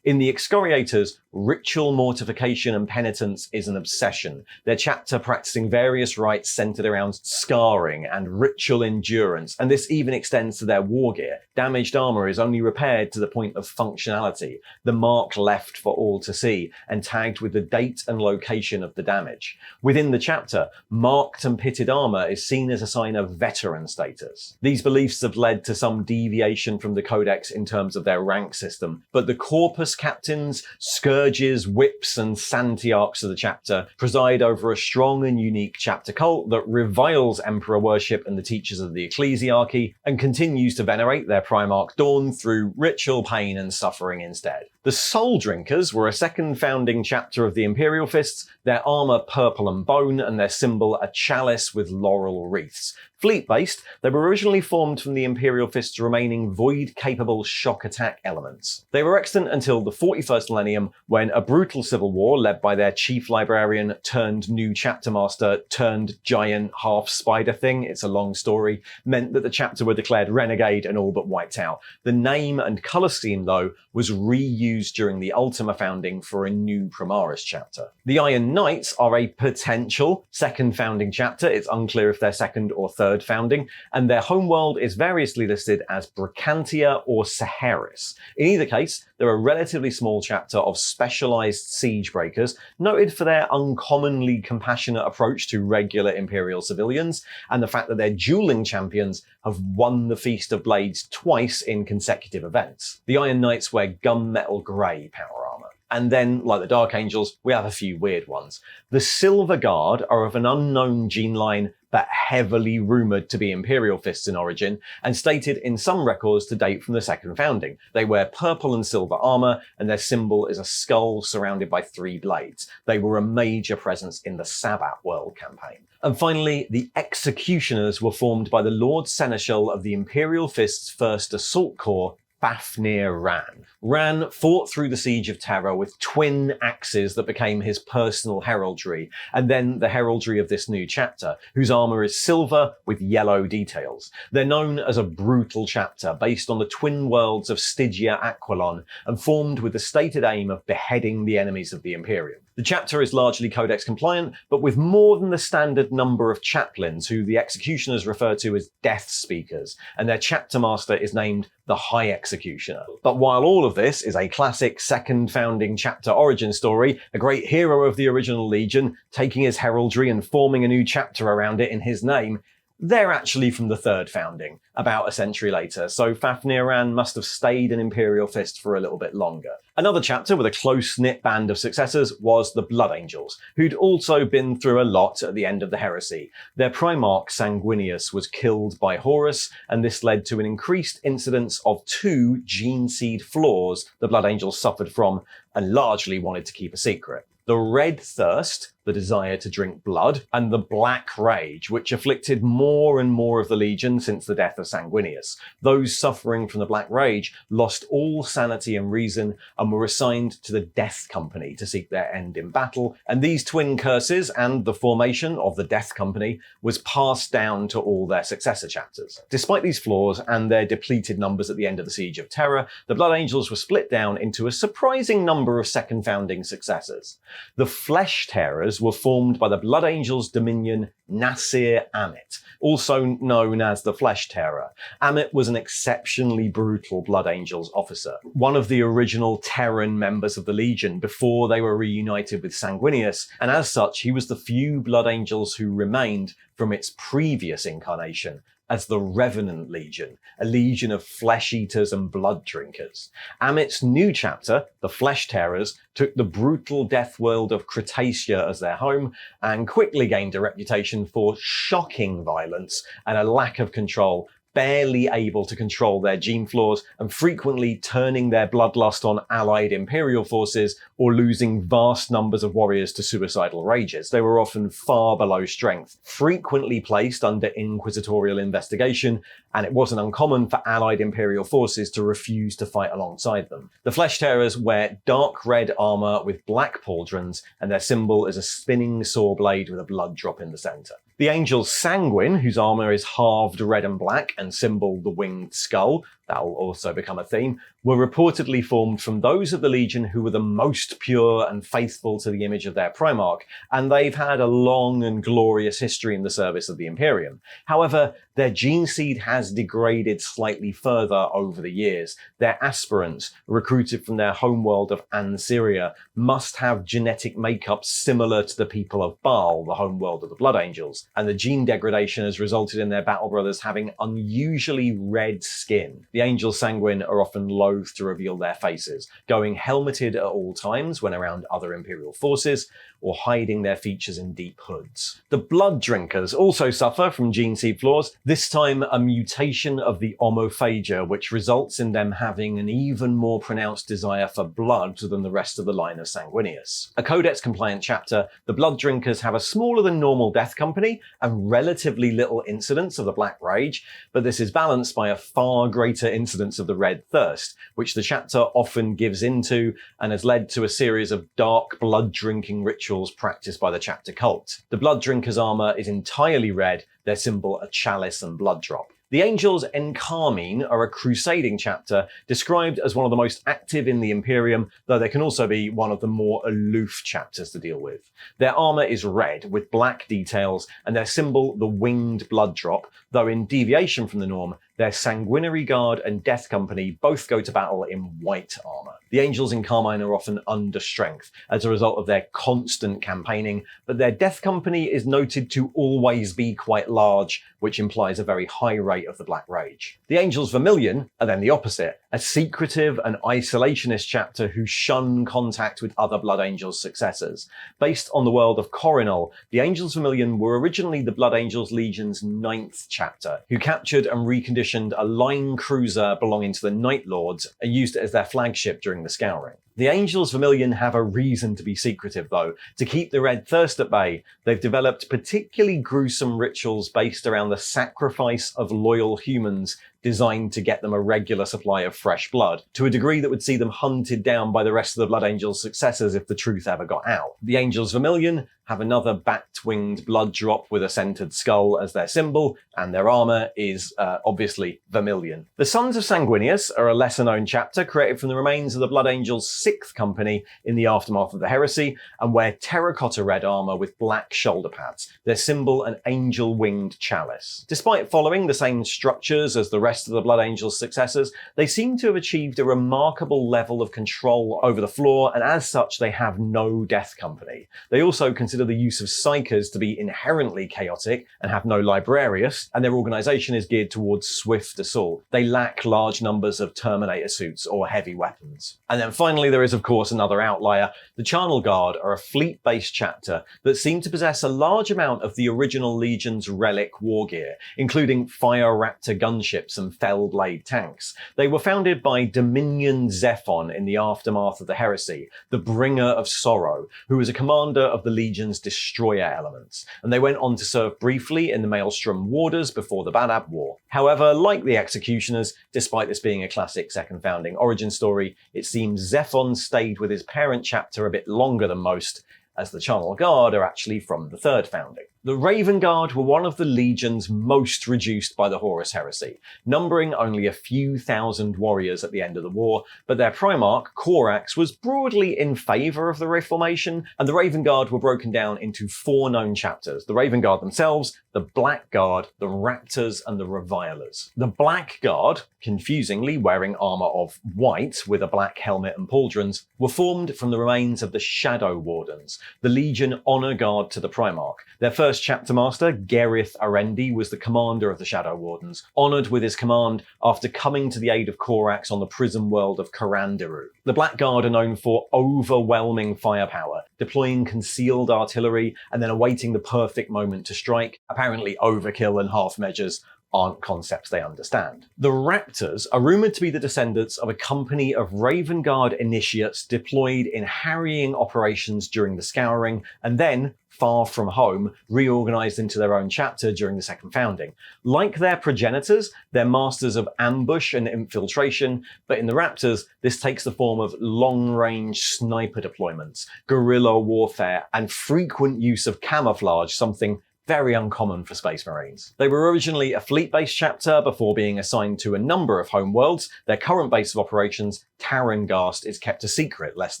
In the Excoriators, ritual mortification and penitence is an obsession, their chapter practicing various rites centered around scouring and ritual endurance, and this even extends to their war gear. Damaged armor is only repaired to the point of functionality, the mark left for all to see, and tagged with the date and location of the damage. Within the chapter, marked and pitted armor is seen as a sign of veteran status. These beliefs have led to some deviation from the Codex in terms of their rank system, but the corpus captains, scourges, whips, and santiarchs of the chapter preside over a strong and unique chapter cult that reviles emperor worship and the teachers of the ecclesiarchy, and continues to venerate their Primarch Dawn through ritual pain and suffering instead. The Soul Drinkers were a second founding chapter of the Imperial Fists, their armor purple and bone, and their symbol a chalice with laurel wreaths. Fleet-based, they were originally formed from the Imperial Fist's remaining void-capable shock attack elements. They were extant until the 41st millennium, when a brutal civil war led by their chief librarian turned new chapter master turned giant half-spider thing, it's a long story, meant that the chapter were declared renegade and all but wiped out. The name and colour scheme, though, was reused during the Ultima founding for a new Primaris chapter. The Iron Knights are a potential second founding chapter, it's unclear if they're second or third founding, and their homeworld is variously listed as Bricantia or Saharis. In either case, they're a relatively small chapter of specialized siege breakers, noted for their uncommonly compassionate approach to regular Imperial civilians, and the fact that their dueling champions have won the Feast of Blades twice in consecutive events. The Iron Knights wear gunmetal grey power armor. And then, like the Dark Angels, we have a few weird ones. The Silver Guard are of an unknown gene line, but heavily rumoured to be Imperial Fists in origin, and stated in some records to date from the second founding. They wear purple and silver armour, and their symbol is a skull surrounded by 3 blades. They were a major presence in the Sabbat World campaign. And finally, the Executioners were formed by the Lord Seneschal of the Imperial Fist's first assault corps, Fafnir Ran. Ran fought through the Siege of Terror with twin axes that became his personal heraldry, and then the heraldry of this new chapter, whose armour is silver with yellow details. They're known as a brutal chapter, based on the twin worlds of Stygia Aquilon, and formed with the stated aim of beheading the enemies of the Imperium. The chapter is largely Codex compliant, but with more than the standard number of chaplains, who the Executioners refer to as Death Speakers, and their chapter master is named the High Executioner. But while all of this is a classic second founding chapter origin story, a great hero of the original Legion taking his heraldry and forming a new chapter around it in his name, they're actually from the third founding, about a century later, so Fafnir Ran must have stayed an Imperial Fist for a little bit longer. Another chapter with a close-knit band of successors was the Blood Angels, who'd also been through a lot at the end of the Heresy. Their Primarch Sanguinius was killed by Horus, and this led to an increased incidence of 2 gene seed flaws the Blood Angels suffered from and largely wanted to keep a secret. The Red Thirst, the desire to drink blood, and the Black Rage, which afflicted more and more of the Legion since the death of Sanguinius. Those suffering from the Black Rage lost all sanity and reason and were assigned to the Death Company to seek their end in battle, and these twin curses and the formation of the Death Company was passed down to all their successor chapters. Despite these flaws and their depleted numbers at the end of the Siege of Terror, the Blood Angels were split down into a surprising number of second founding successors. The Flesh Tearers were formed by the Blood Angels Dominion Nasir Amit, also known as the Flesh Tearer. Amit was an exceptionally brutal Blood Angels officer, one of the original Terran members of the Legion before they were reunited with Sanguinius, and as such he was the few Blood Angels who remained from its previous incarnation as the Revenant Legion, a legion of flesh-eaters and blood drinkers. Amit's new chapter, the Flesh Tearers, took the brutal death world of Cretaceia as their home and quickly gained a reputation for shocking violence and a lack of control, barely able to control their gene flaws and frequently turning their bloodlust on allied Imperial forces or losing vast numbers of warriors to suicidal rages. They were often far below strength, frequently placed under inquisitorial investigation, and it wasn't uncommon for allied Imperial forces to refuse to fight alongside them. The Flesh Tearers wear dark red armor with black pauldrons, and their symbol is a spinning saw blade with a blood drop in the center. The Angels Sanguine, whose armor is halved red and black and symbol the winged skull, that will also become a theme, were reportedly formed from those of the Legion who were the most pure and faithful to the image of their Primarch, and they've had a long and glorious history in the service of the Imperium. However, their gene seed has degraded slightly further over the years. Their aspirants, recruited from their homeworld of Ansyria, must have genetic makeup similar to the people of Baal, the homeworld of the Blood Angels, and the gene degradation has resulted in their battle brothers having unusually red skin. The Angels Sanguine are often loath to reveal their faces, going helmeted at all times when around other Imperial forces, or hiding their features in deep hoods. The Blood Drinkers also suffer from gene seed flaws, this time a mutation of the homophagia, which results in them having an even more pronounced desire for blood than the rest of the line of Sanguinius. A Codex-compliant chapter, the Blood Drinkers have a smaller than normal death company and relatively little incidence of the Black Rage, but this is balanced by a far greater incidence of the Red Thirst, which the chapter often gives into and has led to a series of dark blood-drinking rituals practiced by the chapter cult. The Blood Drinkers' armor is entirely red, their symbol a chalice and blood drop. The Angels Encarmine are a crusading chapter described as one of the most active in the Imperium, though they can also be one of the more aloof chapters to deal with. Their armor is red with black details and their symbol the winged blood drop, though in deviation from the norm, their Sanguinary Guard and Death Company both go to battle in white armor. The Angels in Carmine are often under strength as a result of their constant campaigning, but their Death Company is noted to always be quite large, which implies a very high rate of the Black Rage. The Angels Vermilion are then the opposite, a secretive and isolationist chapter who shun contact with other Blood Angels successors. Based on the world of Corinal, the Angels Vermilion were originally the Blood Angels Legion's 9th chapter, who captured and reconditioned a line cruiser belonging to the Night Lords and used it as their flagship during the Scouring. The Angels Vermilion have a reason to be secretive, though. To keep the Red Thirst at bay, they've developed particularly gruesome rituals based around the sacrifice of loyal humans designed to get them a regular supply of fresh blood, to a degree that would see them hunted down by the rest of the Blood Angels' successors if the truth ever got out. The Angels Vermilion have another bat-winged blood drop with a centered skull as their symbol, and their armor is obviously vermilion. The Sons of Sanguinius are a lesser-known chapter created from the remains of the Blood Angels' 6th Company in the aftermath of the Heresy, and wear terracotta red armor with black shoulder pads, their symbol an angel-winged chalice. Despite following the same structures as the rest of the Blood Angels' successors, they seem to have achieved a remarkable level of control over the floor, and as such they have no Death Company. They also consider the use of psychers to be inherently chaotic and have no librarius, and their organization is geared towards swift assault. They lack large numbers of Terminator suits or heavy weapons. And then finally there there is of course another outlier. The Charnel Guard are a fleet-based chapter that seem to possess a large amount of the original Legion's relic war gear, including Fire Raptor gunships and Fellblade tanks. They were founded by Dominion Zephon in the aftermath of the Heresy, the Bringer of Sorrow, who was a commander of the Legion's destroyer elements, and they went on to serve briefly in the Maelstrom Warders before the Badab War. However, like the Executioners, despite this being a classic second founding origin story, it seems Zephon stayed with his parent chapter a bit longer than most, as the Charnel Guard are actually from the third founding. The Raven Guard were one of the legions most reduced by the Horus Heresy, numbering only a few thousand warriors at the end of the war, but their Primarch, Corax, was broadly in favour of the reformation, and the Raven Guard were broken down into 4 known chapters: the Raven Guard themselves, the Black Guard, the Raptors, and the Revilers. The Black Guard, confusingly wearing armour of white with a black helmet and pauldrons, were formed from the remains of the Shadow Wardens, the Legion honour guard to the Primarch. Their first chapter master, Gareth Arendi, was the commander of the Shadow Wardens, honoured with his command after coming to the aid of Corax on the prison world of Karandiru. The Black Guard are known for overwhelming firepower, deploying concealed artillery and then awaiting the perfect moment to strike. Apparently overkill and half measures aren't concepts they understand. The Raptors are rumoured to be the descendants of a company of Raven Guard initiates deployed in harrying operations during the Scouring, and then, far from home, reorganised into their own chapter during the second founding. Like their progenitors, they're masters of ambush and infiltration, but in the Raptors, this takes the form of long-range sniper deployments, guerrilla warfare, and frequent use of camouflage, something very uncommon for Space Marines. They were originally a fleet-based chapter before being assigned to a number of homeworlds. Their current base of operations, Tarrangast, is kept a secret lest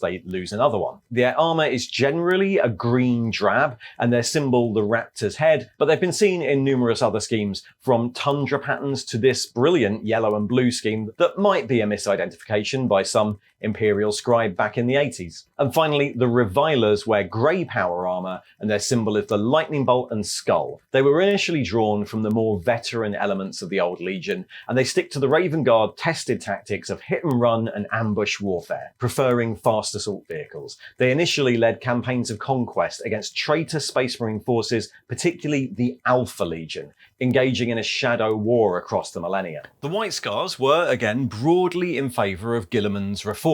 they lose another one. Their armour is generally a green drab, and their symbol the raptor's head, but they've been seen in numerous other schemes, from tundra patterns to this brilliant yellow and blue scheme that might be a misidentification by some Imperial scribe back in the 80s. And finally, the Revilers wear grey power armour, and their symbol is the lightning bolt and skull. They were initially drawn from the more veteran elements of the old Legion, and they stick to the Raven Guard tested tactics of hit and run and ambush warfare, preferring fast assault vehicles. They initially led campaigns of conquest against traitor Space Marine forces, particularly the Alpha Legion, engaging in a shadow war across the millennia. The White Scars were, again, broadly in favour of Guilliman's reforms.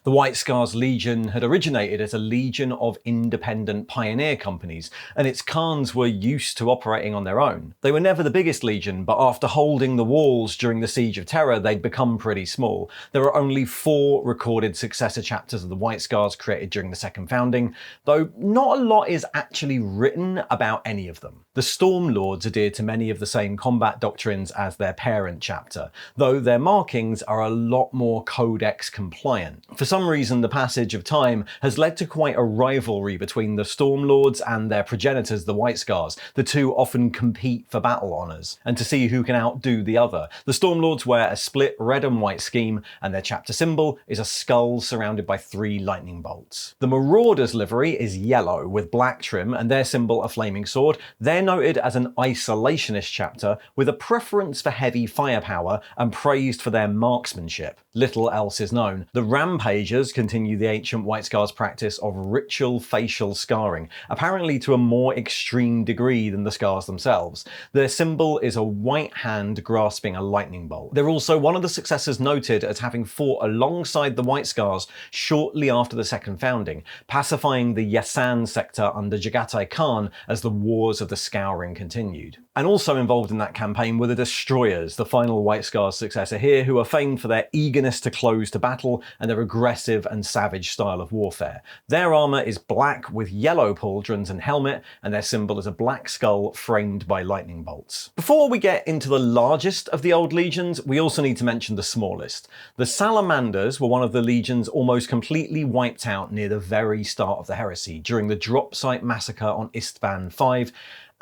The White Scars Legion had originated as a legion of independent pioneer companies, and its Khans were used to operating on their own. They were never the biggest legion, but after holding the walls during the Siege of Terror, they'd become pretty small. There are only 4 recorded successor chapters of the White Scars created during the second founding, though not a lot is actually written about any of them. The Storm Lords adhere to many of the same combat doctrines as their parent chapter, though their markings are a lot more Codex compliant. For some reason, the passage of time has led to quite a rivalry between the Storm Lords and their progenitors, the White Scars. The two often compete for battle honours, and to see who can outdo the other. The Storm Lords wear a split red and white scheme, and their chapter symbol is a skull surrounded by 3 lightning bolts. The Marauders livery is yellow with black trim, and their symbol a flaming sword. They're noted as an isolationist chapter with a preference for heavy firepower and praised for their marksmanship. Little else is known. The Rampagers continue the ancient White Scars practice of ritual facial scarring, apparently to a more extreme degree than the scars themselves. Their symbol is a white hand grasping a lightning bolt. They're also one of the successors noted as having fought alongside the White Scars shortly after the second founding, pacifying the Yasan sector under Jagatai Khan as the wars of the Scouring continued. And also involved in that campaign were the Destroyers, the final White Scars successor here, who are famed for their eagerness to close to battle and their aggressive and savage style of warfare. Their armour is black with yellow pauldrons and helmet, and their symbol is a black skull framed by lightning bolts. Before we get into the largest of the old legions, we also need to mention the smallest. The Salamanders were one of the legions almost completely wiped out near the very start of the Heresy, during the drop site massacre on Istvan V,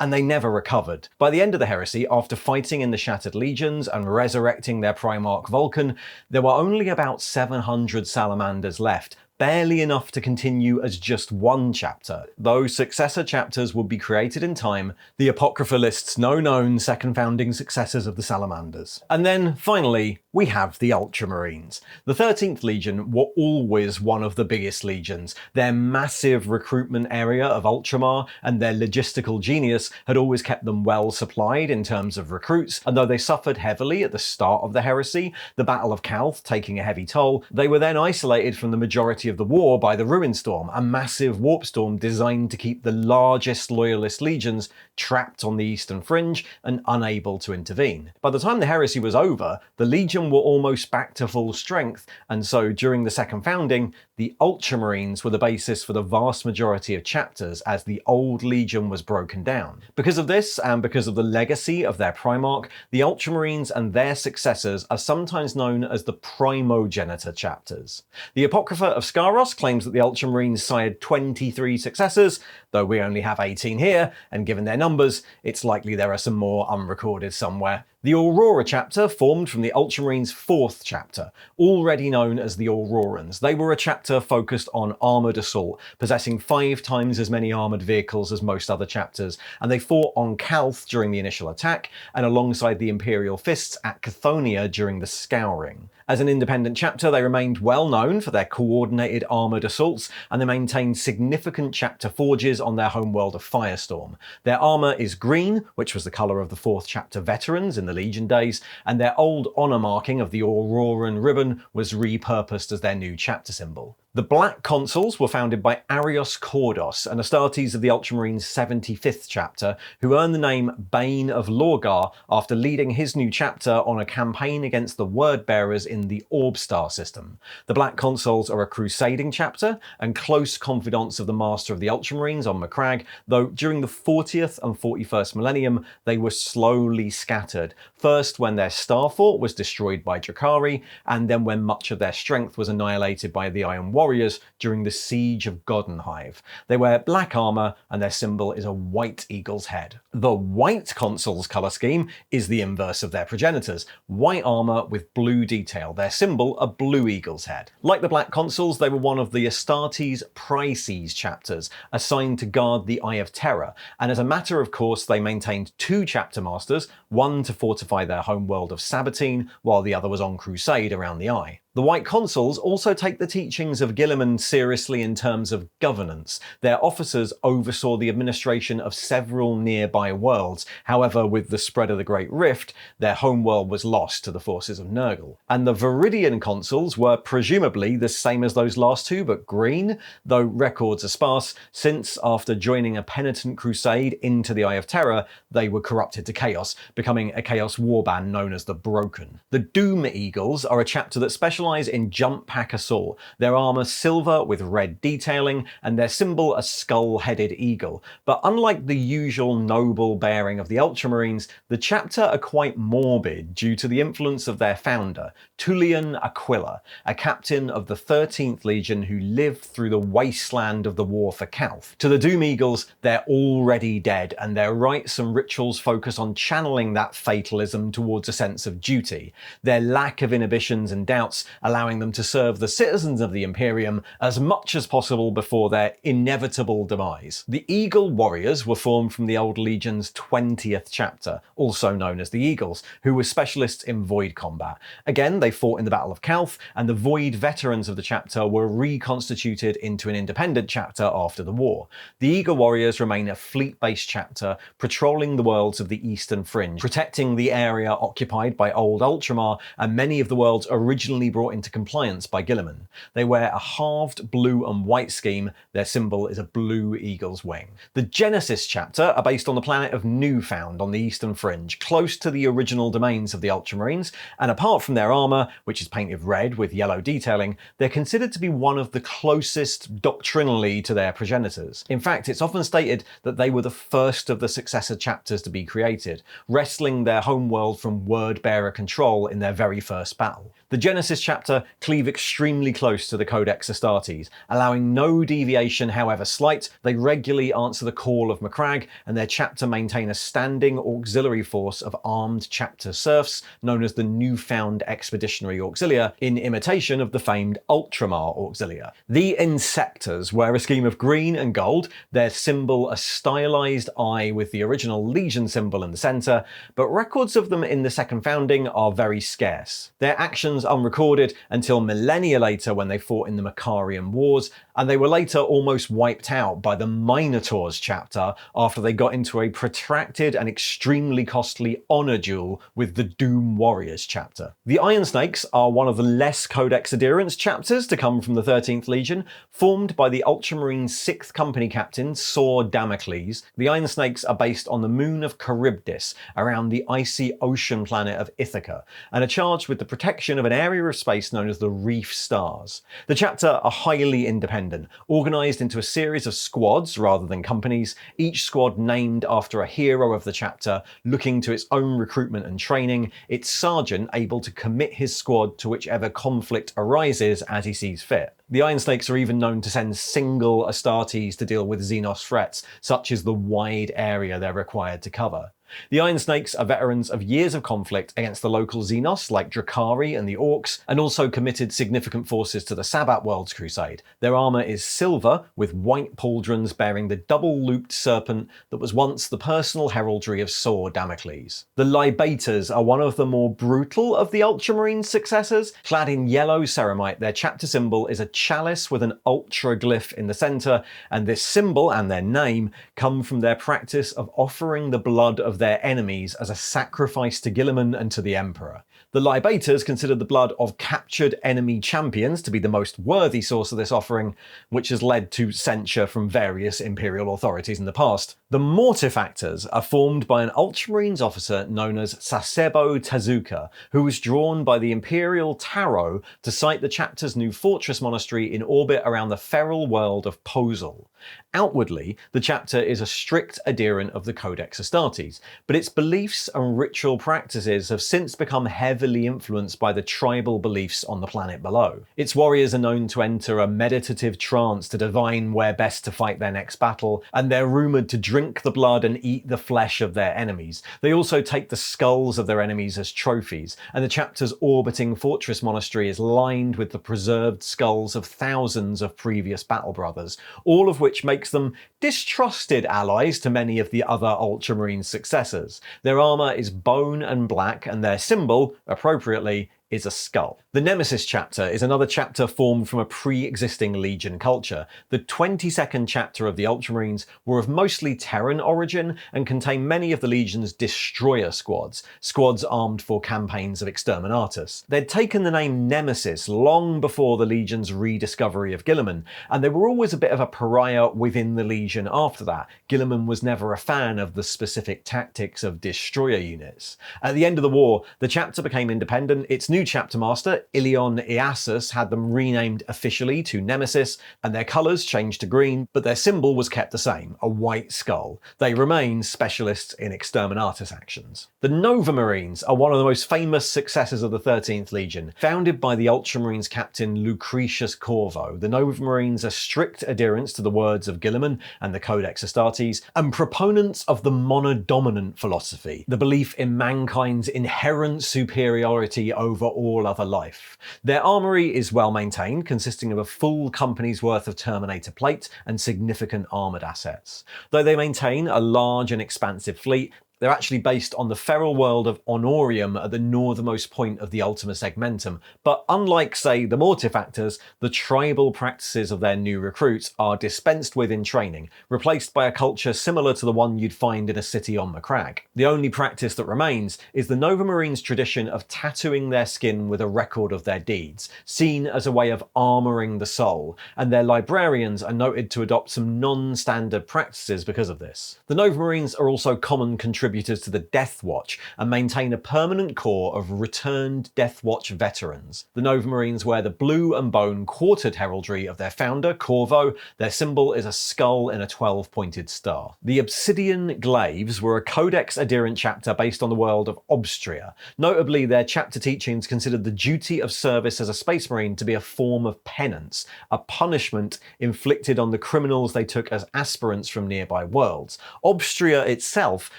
and they never recovered. By the end of the Heresy, after fighting in the Shattered Legions and resurrecting their Primarch Vulcan, there were only about 700 Salamanders left, barely enough to continue as just one chapter. Those successor chapters would be created in time. The Apocrypha lists no known second founding successors of the Salamanders. And then, finally, we have the Ultramarines. The 13th Legion were always one of the biggest legions. Their massive recruitment area of Ultramar and their logistical genius had always kept them well supplied in terms of recruits, and though they suffered heavily at the start of the heresy, the Battle of Calth taking a heavy toll, they were then isolated from the majority of the war by the Ruin Storm, a massive warp storm designed to keep the largest loyalist legions trapped on the eastern fringe and unable to intervene. By the time the heresy was over, the legion were almost back to full strength, and so during the second founding, the Ultramarines were the basis for the vast majority of chapters as the old legion was broken down. Because of this, and because of the legacy of their Primarch, the Ultramarines and their successors are sometimes known as the primogenitor chapters. The Apocrypha of Scaros claims that the Ultramarines sired 23 successors, though we only have 18 here, and given their numbers, it's likely there are some more unrecorded somewhere. The Aurora chapter formed from the Ultramarines' 4th chapter, already known as the Aurorans. They were a chapter focused on armoured assault, possessing 5 times as many armoured vehicles as most other chapters, and they fought on Calth during the initial attack, and alongside the Imperial Fists at Chthoniya during the Scouring. As an independent chapter, they remained well known for their coordinated armoured assaults, and they maintained significant chapter forges on their homeworld of Firestorm. Their armour is green, which was the colour of the 4th chapter veterans in the Legion days, and their old honour marking of the Auroran ribbon was repurposed as their new chapter symbol. The Black Consuls were founded by Arios Kordos, an Astartes of the Ultramarines' 75th chapter, who earned the name Bane of Lorgar after leading his new chapter on a campaign against the Wordbearers in the Orbstar system. The Black Consuls are a crusading chapter and close confidants of the Master of the Ultramarines on Macragge, though during the 40th and 41st millennium they were slowly scattered, first when their star fort was destroyed by Drakari, and then when much of their strength was annihilated by the Iron Warriors during the Siege of Goddenhive. They wear black armour and their symbol is a white eagle's head. The White Consuls colour scheme is the inverse of their progenitors, white armour with blue detail, their symbol a blue eagle's head. Like the Black Consuls, they were one of the Astartes Prices chapters, assigned to guard the Eye of Terror, and as a matter of course they maintained 2 chapter masters, one to fortify their homeworld of Sabatine, while the other was on crusade around the Eye. The White Consuls also take the teachings of Guilliman seriously in terms of governance. Their officers oversaw the administration of several nearby worlds. However, with the spread of the Great Rift, their homeworld was lost to the forces of Nurgle. And the Viridian Consuls were presumably the same as those last 2, but green, though records are sparse, since after joining a penitent crusade into the Eye of Terror, they were corrupted to chaos, becoming a chaos warband known as the Broken. The Doom Eagles are a chapter that specializes in jump pack assault, their armour silver with red detailing, and their symbol a skull-headed eagle. But unlike the usual noble bearing of the Ultramarines, the chapter are quite morbid due to the influence of their founder, Tullian Aquila, a captain of the 13th Legion who lived through the wasteland of the War for Calth. To the Doom Eagles, they're already dead, and their rites and rituals focus on channeling that fatalism towards a sense of duty. Their lack of inhibitions and doubts allowing them to serve the citizens of the Imperium as much as possible before their inevitable demise. The Eagle Warriors were formed from the Old Legion's 20th chapter, also known as the Eagles, who were specialists in void combat. Again, they fought in the Battle of Calth, and the void veterans of the chapter were reconstituted into an independent chapter after the war. The Eagle Warriors remain a fleet-based chapter, patrolling the worlds of the Eastern Fringe, protecting the area occupied by Old Ultramar and many of the worlds originally brought into compliance by Guilliman. They wear a halved blue and white scheme, their symbol is a blue eagle's wing. The Genesis chapter are based on the planet of Newfound on the Eastern Fringe, close to the original domains of the Ultramarines, and apart from their armour, which is painted red with yellow detailing, they're considered to be one of the closest doctrinally to their progenitors. In fact, it's often stated that they were the first of the successor chapters to be created, wresting their homeworld from Wordbearer control in their very first battle. The Genesis chapter chapter cleave extremely close to the Codex Astartes, allowing no deviation however slight. They regularly answer the call of Macragge, and their chapter maintain a standing auxiliary force of armed chapter serfs known as the Newfound Expeditionary Auxilia, in imitation of the famed Ultramar Auxilia. The Insectors wear a scheme of green and gold, their symbol a stylized eye with the original Legion symbol in the centre, but records of them in the second founding are very scarce. Their actions unrecorded until millennia later when they fought in the Macarian Wars, and they were later almost wiped out by the Minotaurs chapter after they got into a protracted and extremely costly honour duel with the Doom Warriors chapter. The Iron Snakes are one of the less Codex adherence chapters to come from the 13th Legion, formed by the Ultramarines 6th Company Captain Saw Damocles. The Iron Snakes are based on the moon of Charybdis, around the icy ocean planet of Ithaca, and are charged with the protection of an area of space known as the Reef Stars. The chapter are highly independent, organised into a series of squads rather than companies, each squad named after a hero of the chapter, looking to its own recruitment and training, its sergeant able to commit his squad to whichever conflict arises as he sees fit. The Iron Snakes are even known to send single Astartes to deal with Xenos threats, such as the wide area they're required to cover. The Iron Snakes are veterans of years of conflict against the local Xenos like Drakari and the Orcs, and also committed significant forces to the Sabbat Worlds Crusade. Their armour is silver, with white pauldrons bearing the double-looped serpent that was once the personal heraldry of Saw Damocles. The Libators are one of the more brutal of the Ultramarines Successors. Clad in yellow ceramite, their chapter symbol is a chalice with an ultra glyph in the centre, and this symbol and their name come from their practice of offering the blood of their enemies as a sacrifice to Guilliman and to the Emperor. The Libators considered the blood of captured enemy champions to be the most worthy source of this offering, which has led to censure from various Imperial authorities in the past. The Mortifactors are formed by an Ultramarines officer known as Sasebo Tezuka, who was drawn by the Imperial Tarot to site the chapter's new fortress monastery in orbit around the feral world of Posel. Outwardly, the chapter is a strict adherent of the Codex Astartes, but its beliefs and ritual practices have since become heavily influenced by the tribal beliefs on the planet below. Its warriors are known to enter a meditative trance to divine where best to fight their next battle, and they're rumoured to drink the blood and eat the flesh of their enemies. They also take the skulls of their enemies as trophies, and the chapter's orbiting fortress monastery is lined with the preserved skulls of thousands of previous battle brothers, all of which makes them distrusted allies to many of the other Ultramarine successors. Their armour is bone and black, and their symbol, appropriately, is a skull. The Nemesis chapter is another chapter formed from a pre-existing Legion culture. The 22nd chapter of the Ultramarines were of mostly Terran origin and contain many of the Legion's destroyer squads, squads armed for campaigns of Exterminatus. They'd taken the name Nemesis long before the Legion's rediscovery of Guilliman, and they were always a bit of a pariah within the Legion after that. Guilliman was never a fan of the specific tactics of destroyer units. At the end of the war, the chapter became independent. Its new chapter master, Ilion Iasus, had them renamed officially to Nemesis, and their colours changed to green, but their symbol was kept the same, a white skull. They remain specialists in Exterminatus actions. The Nova Marines are one of the most famous successors of the 13th Legion. Founded by the Ultramarines captain Lucretius Corvo, the Nova Marines are strict adherents to the words of Guilliman and the Codex Astartes, and proponents of the monodominant philosophy, the belief in mankind's inherent superiority over all other life. Their armoury is well maintained, consisting of a full company's worth of Terminator plate and significant armoured assets. Though they maintain a large and expansive fleet, they're actually based on the feral world of Honorium at the northernmost point of the Ultima Segmentum, but unlike, say, the Mortifactors, the tribal practices of their new recruits are dispensed with in training, replaced by a culture similar to the one you'd find in a city on Macragge. The only practice that remains is the Nova Marines' tradition of tattooing their skin with a record of their deeds, seen as a way of armouring the soul, and their librarians are noted to adopt some non-standard practices because of this. The Nova Marines are also common contributors contributors to the Death Watch and maintain a permanent core of returned Death Watch veterans. The Nova Marines wear the blue and bone quartered heraldry of their founder, Corvo. Their symbol is a skull in a 12-pointed star. The Obsidian Glaives were a Codex-adherent chapter based on the world of Obstria. Notably, their chapter teachings considered the duty of service as a Space Marine to be a form of penance, a punishment inflicted on the criminals they took as aspirants from nearby worlds. Obstria itself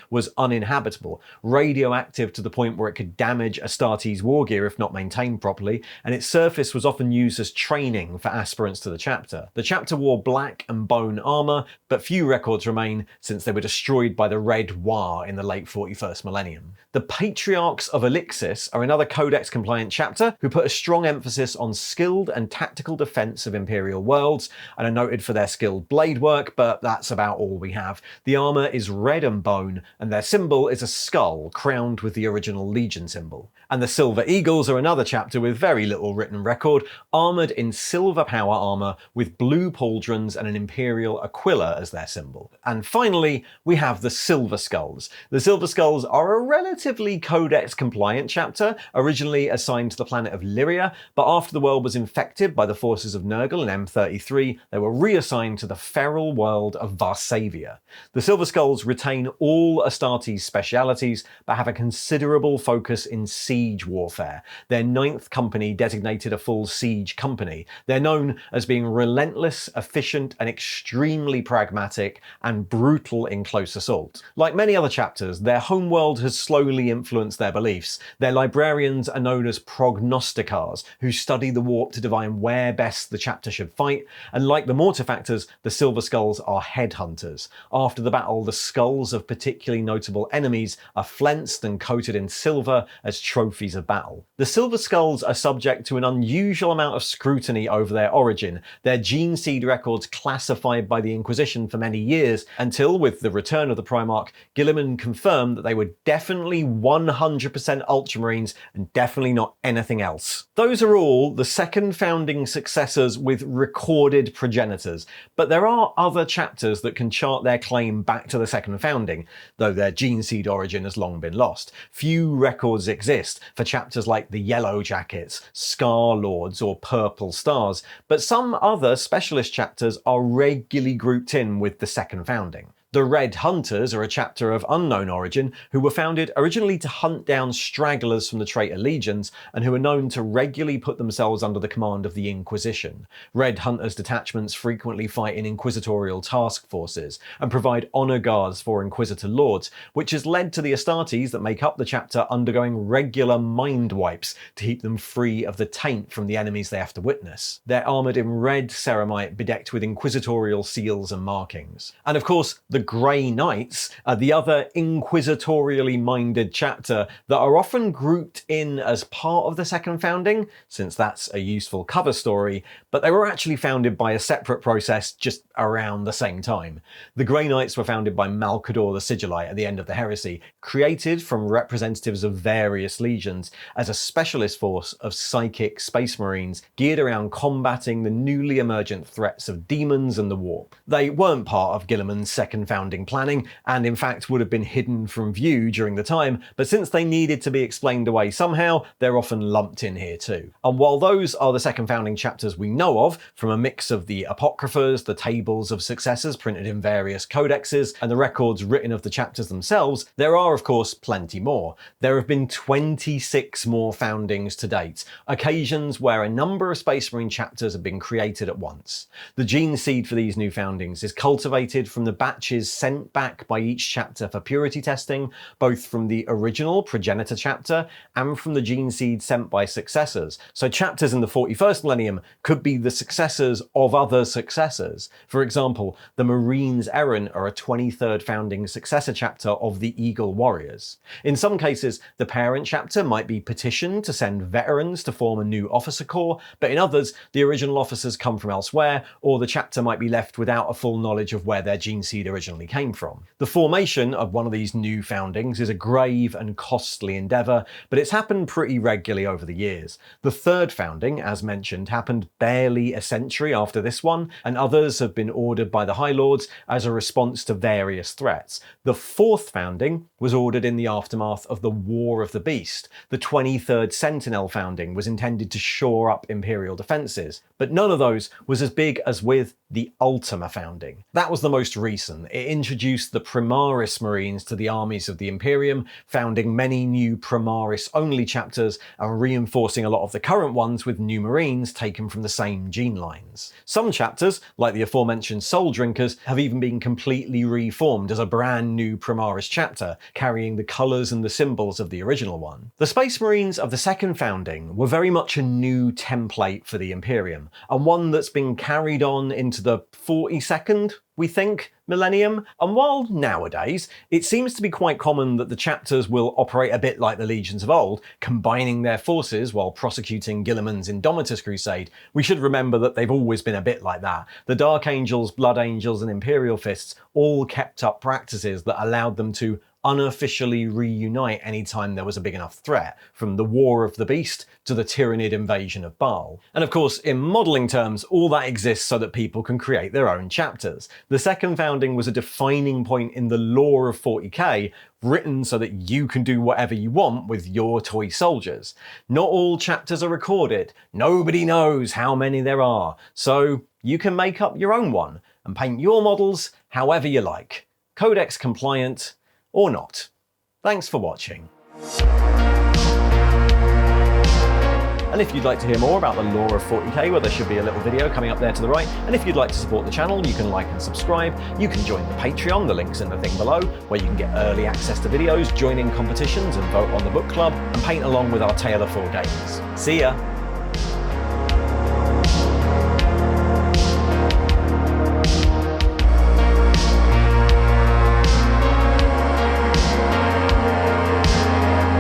was uninhabitable, radioactive to the point where it could damage Astartes' war gear if not maintained properly, and its surface was often used as training for aspirants to the chapter. The chapter wore black and bone armour, but few records remain since they were destroyed by the Red War in the late 41st millennium. The Patriarchs of Elixis are another Codex-compliant chapter who put a strong emphasis on skilled and tactical defence of Imperial worlds, and are noted for their skilled blade work, but that's about all we have. The armour is red and bone, and their symbol is a skull crowned with the original Legion symbol. And the Silver Eagles are another chapter with very little written record, armoured in silver power armour with blue pauldrons and an Imperial Aquila as their symbol. And finally, we have the Silver Skulls. The Silver Skulls are a relatively Codex-compliant chapter, originally assigned to the planet of Lyria, but after the world was infected by the forces of Nurgle in M33, they were reassigned to the feral world of Varsavia. The Silver Skulls retain all Astartes' specialities, but have a considerable focus in siege warfare. Their 9th company designated a full siege company. They're known as being relentless, efficient, and extremely pragmatic, and brutal in close assault. Like many other chapters, their homeworld has slowly influenced their beliefs. Their librarians are known as prognosticars, who study the warp to divine where best the chapter should fight, and like the Mortifactors, the Silver Skulls are headhunters. After the battle, the skulls of particularly notable enemies are flensed and coated in silver as trophies of battle. The Silver Skulls are subject to an unusual amount of scrutiny over their origin, their gene seed records classified by the Inquisition for many years, until, with the return of the Primarch, Guilliman confirmed that they were definitely 100% Ultramarines and definitely not anything else. Those are all the second founding successors with recorded progenitors, but there are other chapters that can chart their claim back to the second founding, though their gene seed origin has long been lost. Few records exist for chapters like the Yellow Jackets, Scar Lords, or Purple Stars, but some other specialist chapters are regularly grouped in with the second founding. The Red Hunters are a chapter of unknown origin who were founded originally to hunt down stragglers from the traitor legions, and who are known to regularly put themselves under the command of the Inquisition. Red Hunters detachments frequently fight in inquisitorial task forces and provide honour guards for Inquisitor lords, which has led to the Astartes that make up the chapter undergoing regular mind wipes to keep them free of the taint from the enemies they have to witness. They're armoured in red ceramite bedecked with inquisitorial seals and markings. And of course, the Grey Knights are the other inquisitorially minded chapter that are often grouped in as part of the second founding, since that's a useful cover story, but they were actually founded by a separate process just around the same time. The Grey Knights were founded by Malcador the Sigillite at the end of the Heresy, created from representatives of various legions as a specialist force of psychic space marines geared around combating the newly emergent threats of demons and the warp. They weren't part of Guilliman's second founding planning, and in fact would have been hidden from view during the time, but since they needed to be explained away somehow, they're often lumped in here too. And while those are the second founding chapters we know of, from a mix of the apocryphas, the tables of successors printed in various codexes, and the records written of the chapters themselves, there are of course plenty more. There have been 26 more foundings to date, occasions where a number of Space Marine chapters have been created at once. The gene seed for these new foundings is cultivated from the batches sent back by each chapter for purity testing, both from the original progenitor chapter and from the gene seed sent by successors. So chapters in the 41st millennium could be the successors of other successors. For example, the Marines Errant are a 23rd founding successor chapter of the Eagle Warriors. In some cases, the parent chapter might be petitioned to send veterans to form a new officer corps, but in others, the original officers come from elsewhere, or the chapter might be left without a full knowledge of where their gene seed originally originally came from. The formation of one of these new foundings is a grave and costly endeavour, but it's happened pretty regularly over the years. The third founding, as mentioned, happened barely a century after this one, and others have been ordered by the High Lords as a response to various threats. The fourth founding was ordered in the aftermath of the War of the Beast. The 23rd Sentinel founding was intended to shore up Imperial defences, but none of those was as big as with the Ultima founding. That was the most recent. It introduced the Primaris Marines to the armies of the Imperium, founding many new Primaris-only chapters and reinforcing a lot of the current ones with new Marines taken from the same gene lines. Some chapters, like the aforementioned Soul Drinkers, have even been completely reformed as a brand new Primaris chapter, carrying the colours and the symbols of the original one. The Space Marines of the second founding were very much a new template for the Imperium, and one that's been carried on into the 42nd, we think, millennium. And while nowadays it seems to be quite common that the chapters will operate a bit like the legions of old, combining their forces while prosecuting Guilliman's Indomitus Crusade, we should remember that they've always been a bit like that. The Dark Angels, Blood Angels, and Imperial Fists all kept up practices that allowed them to unofficially reunite anytime there was a big enough threat, from the War of the Beast to the Tyranid invasion of Baal. And of course, in modelling terms, all that exists so that people can create their own chapters. The second founding was a defining point in the lore of 40k, written so that you can do whatever you want with your toy soldiers. Not all chapters are recorded, nobody knows how many there are, so you can make up your own one and paint your models however you like, codex compliant or not. Thanks for watching. And if you'd like to hear more about the lore of 40k, well, there should be a little video coming up there to the right. And if you'd like to support the channel, you can like and subscribe. You can join the Patreon, the link's in the thing below, where you can get early access to videos, join in competitions and vote on the book club, and paint along with our Tale of 4 games. See ya!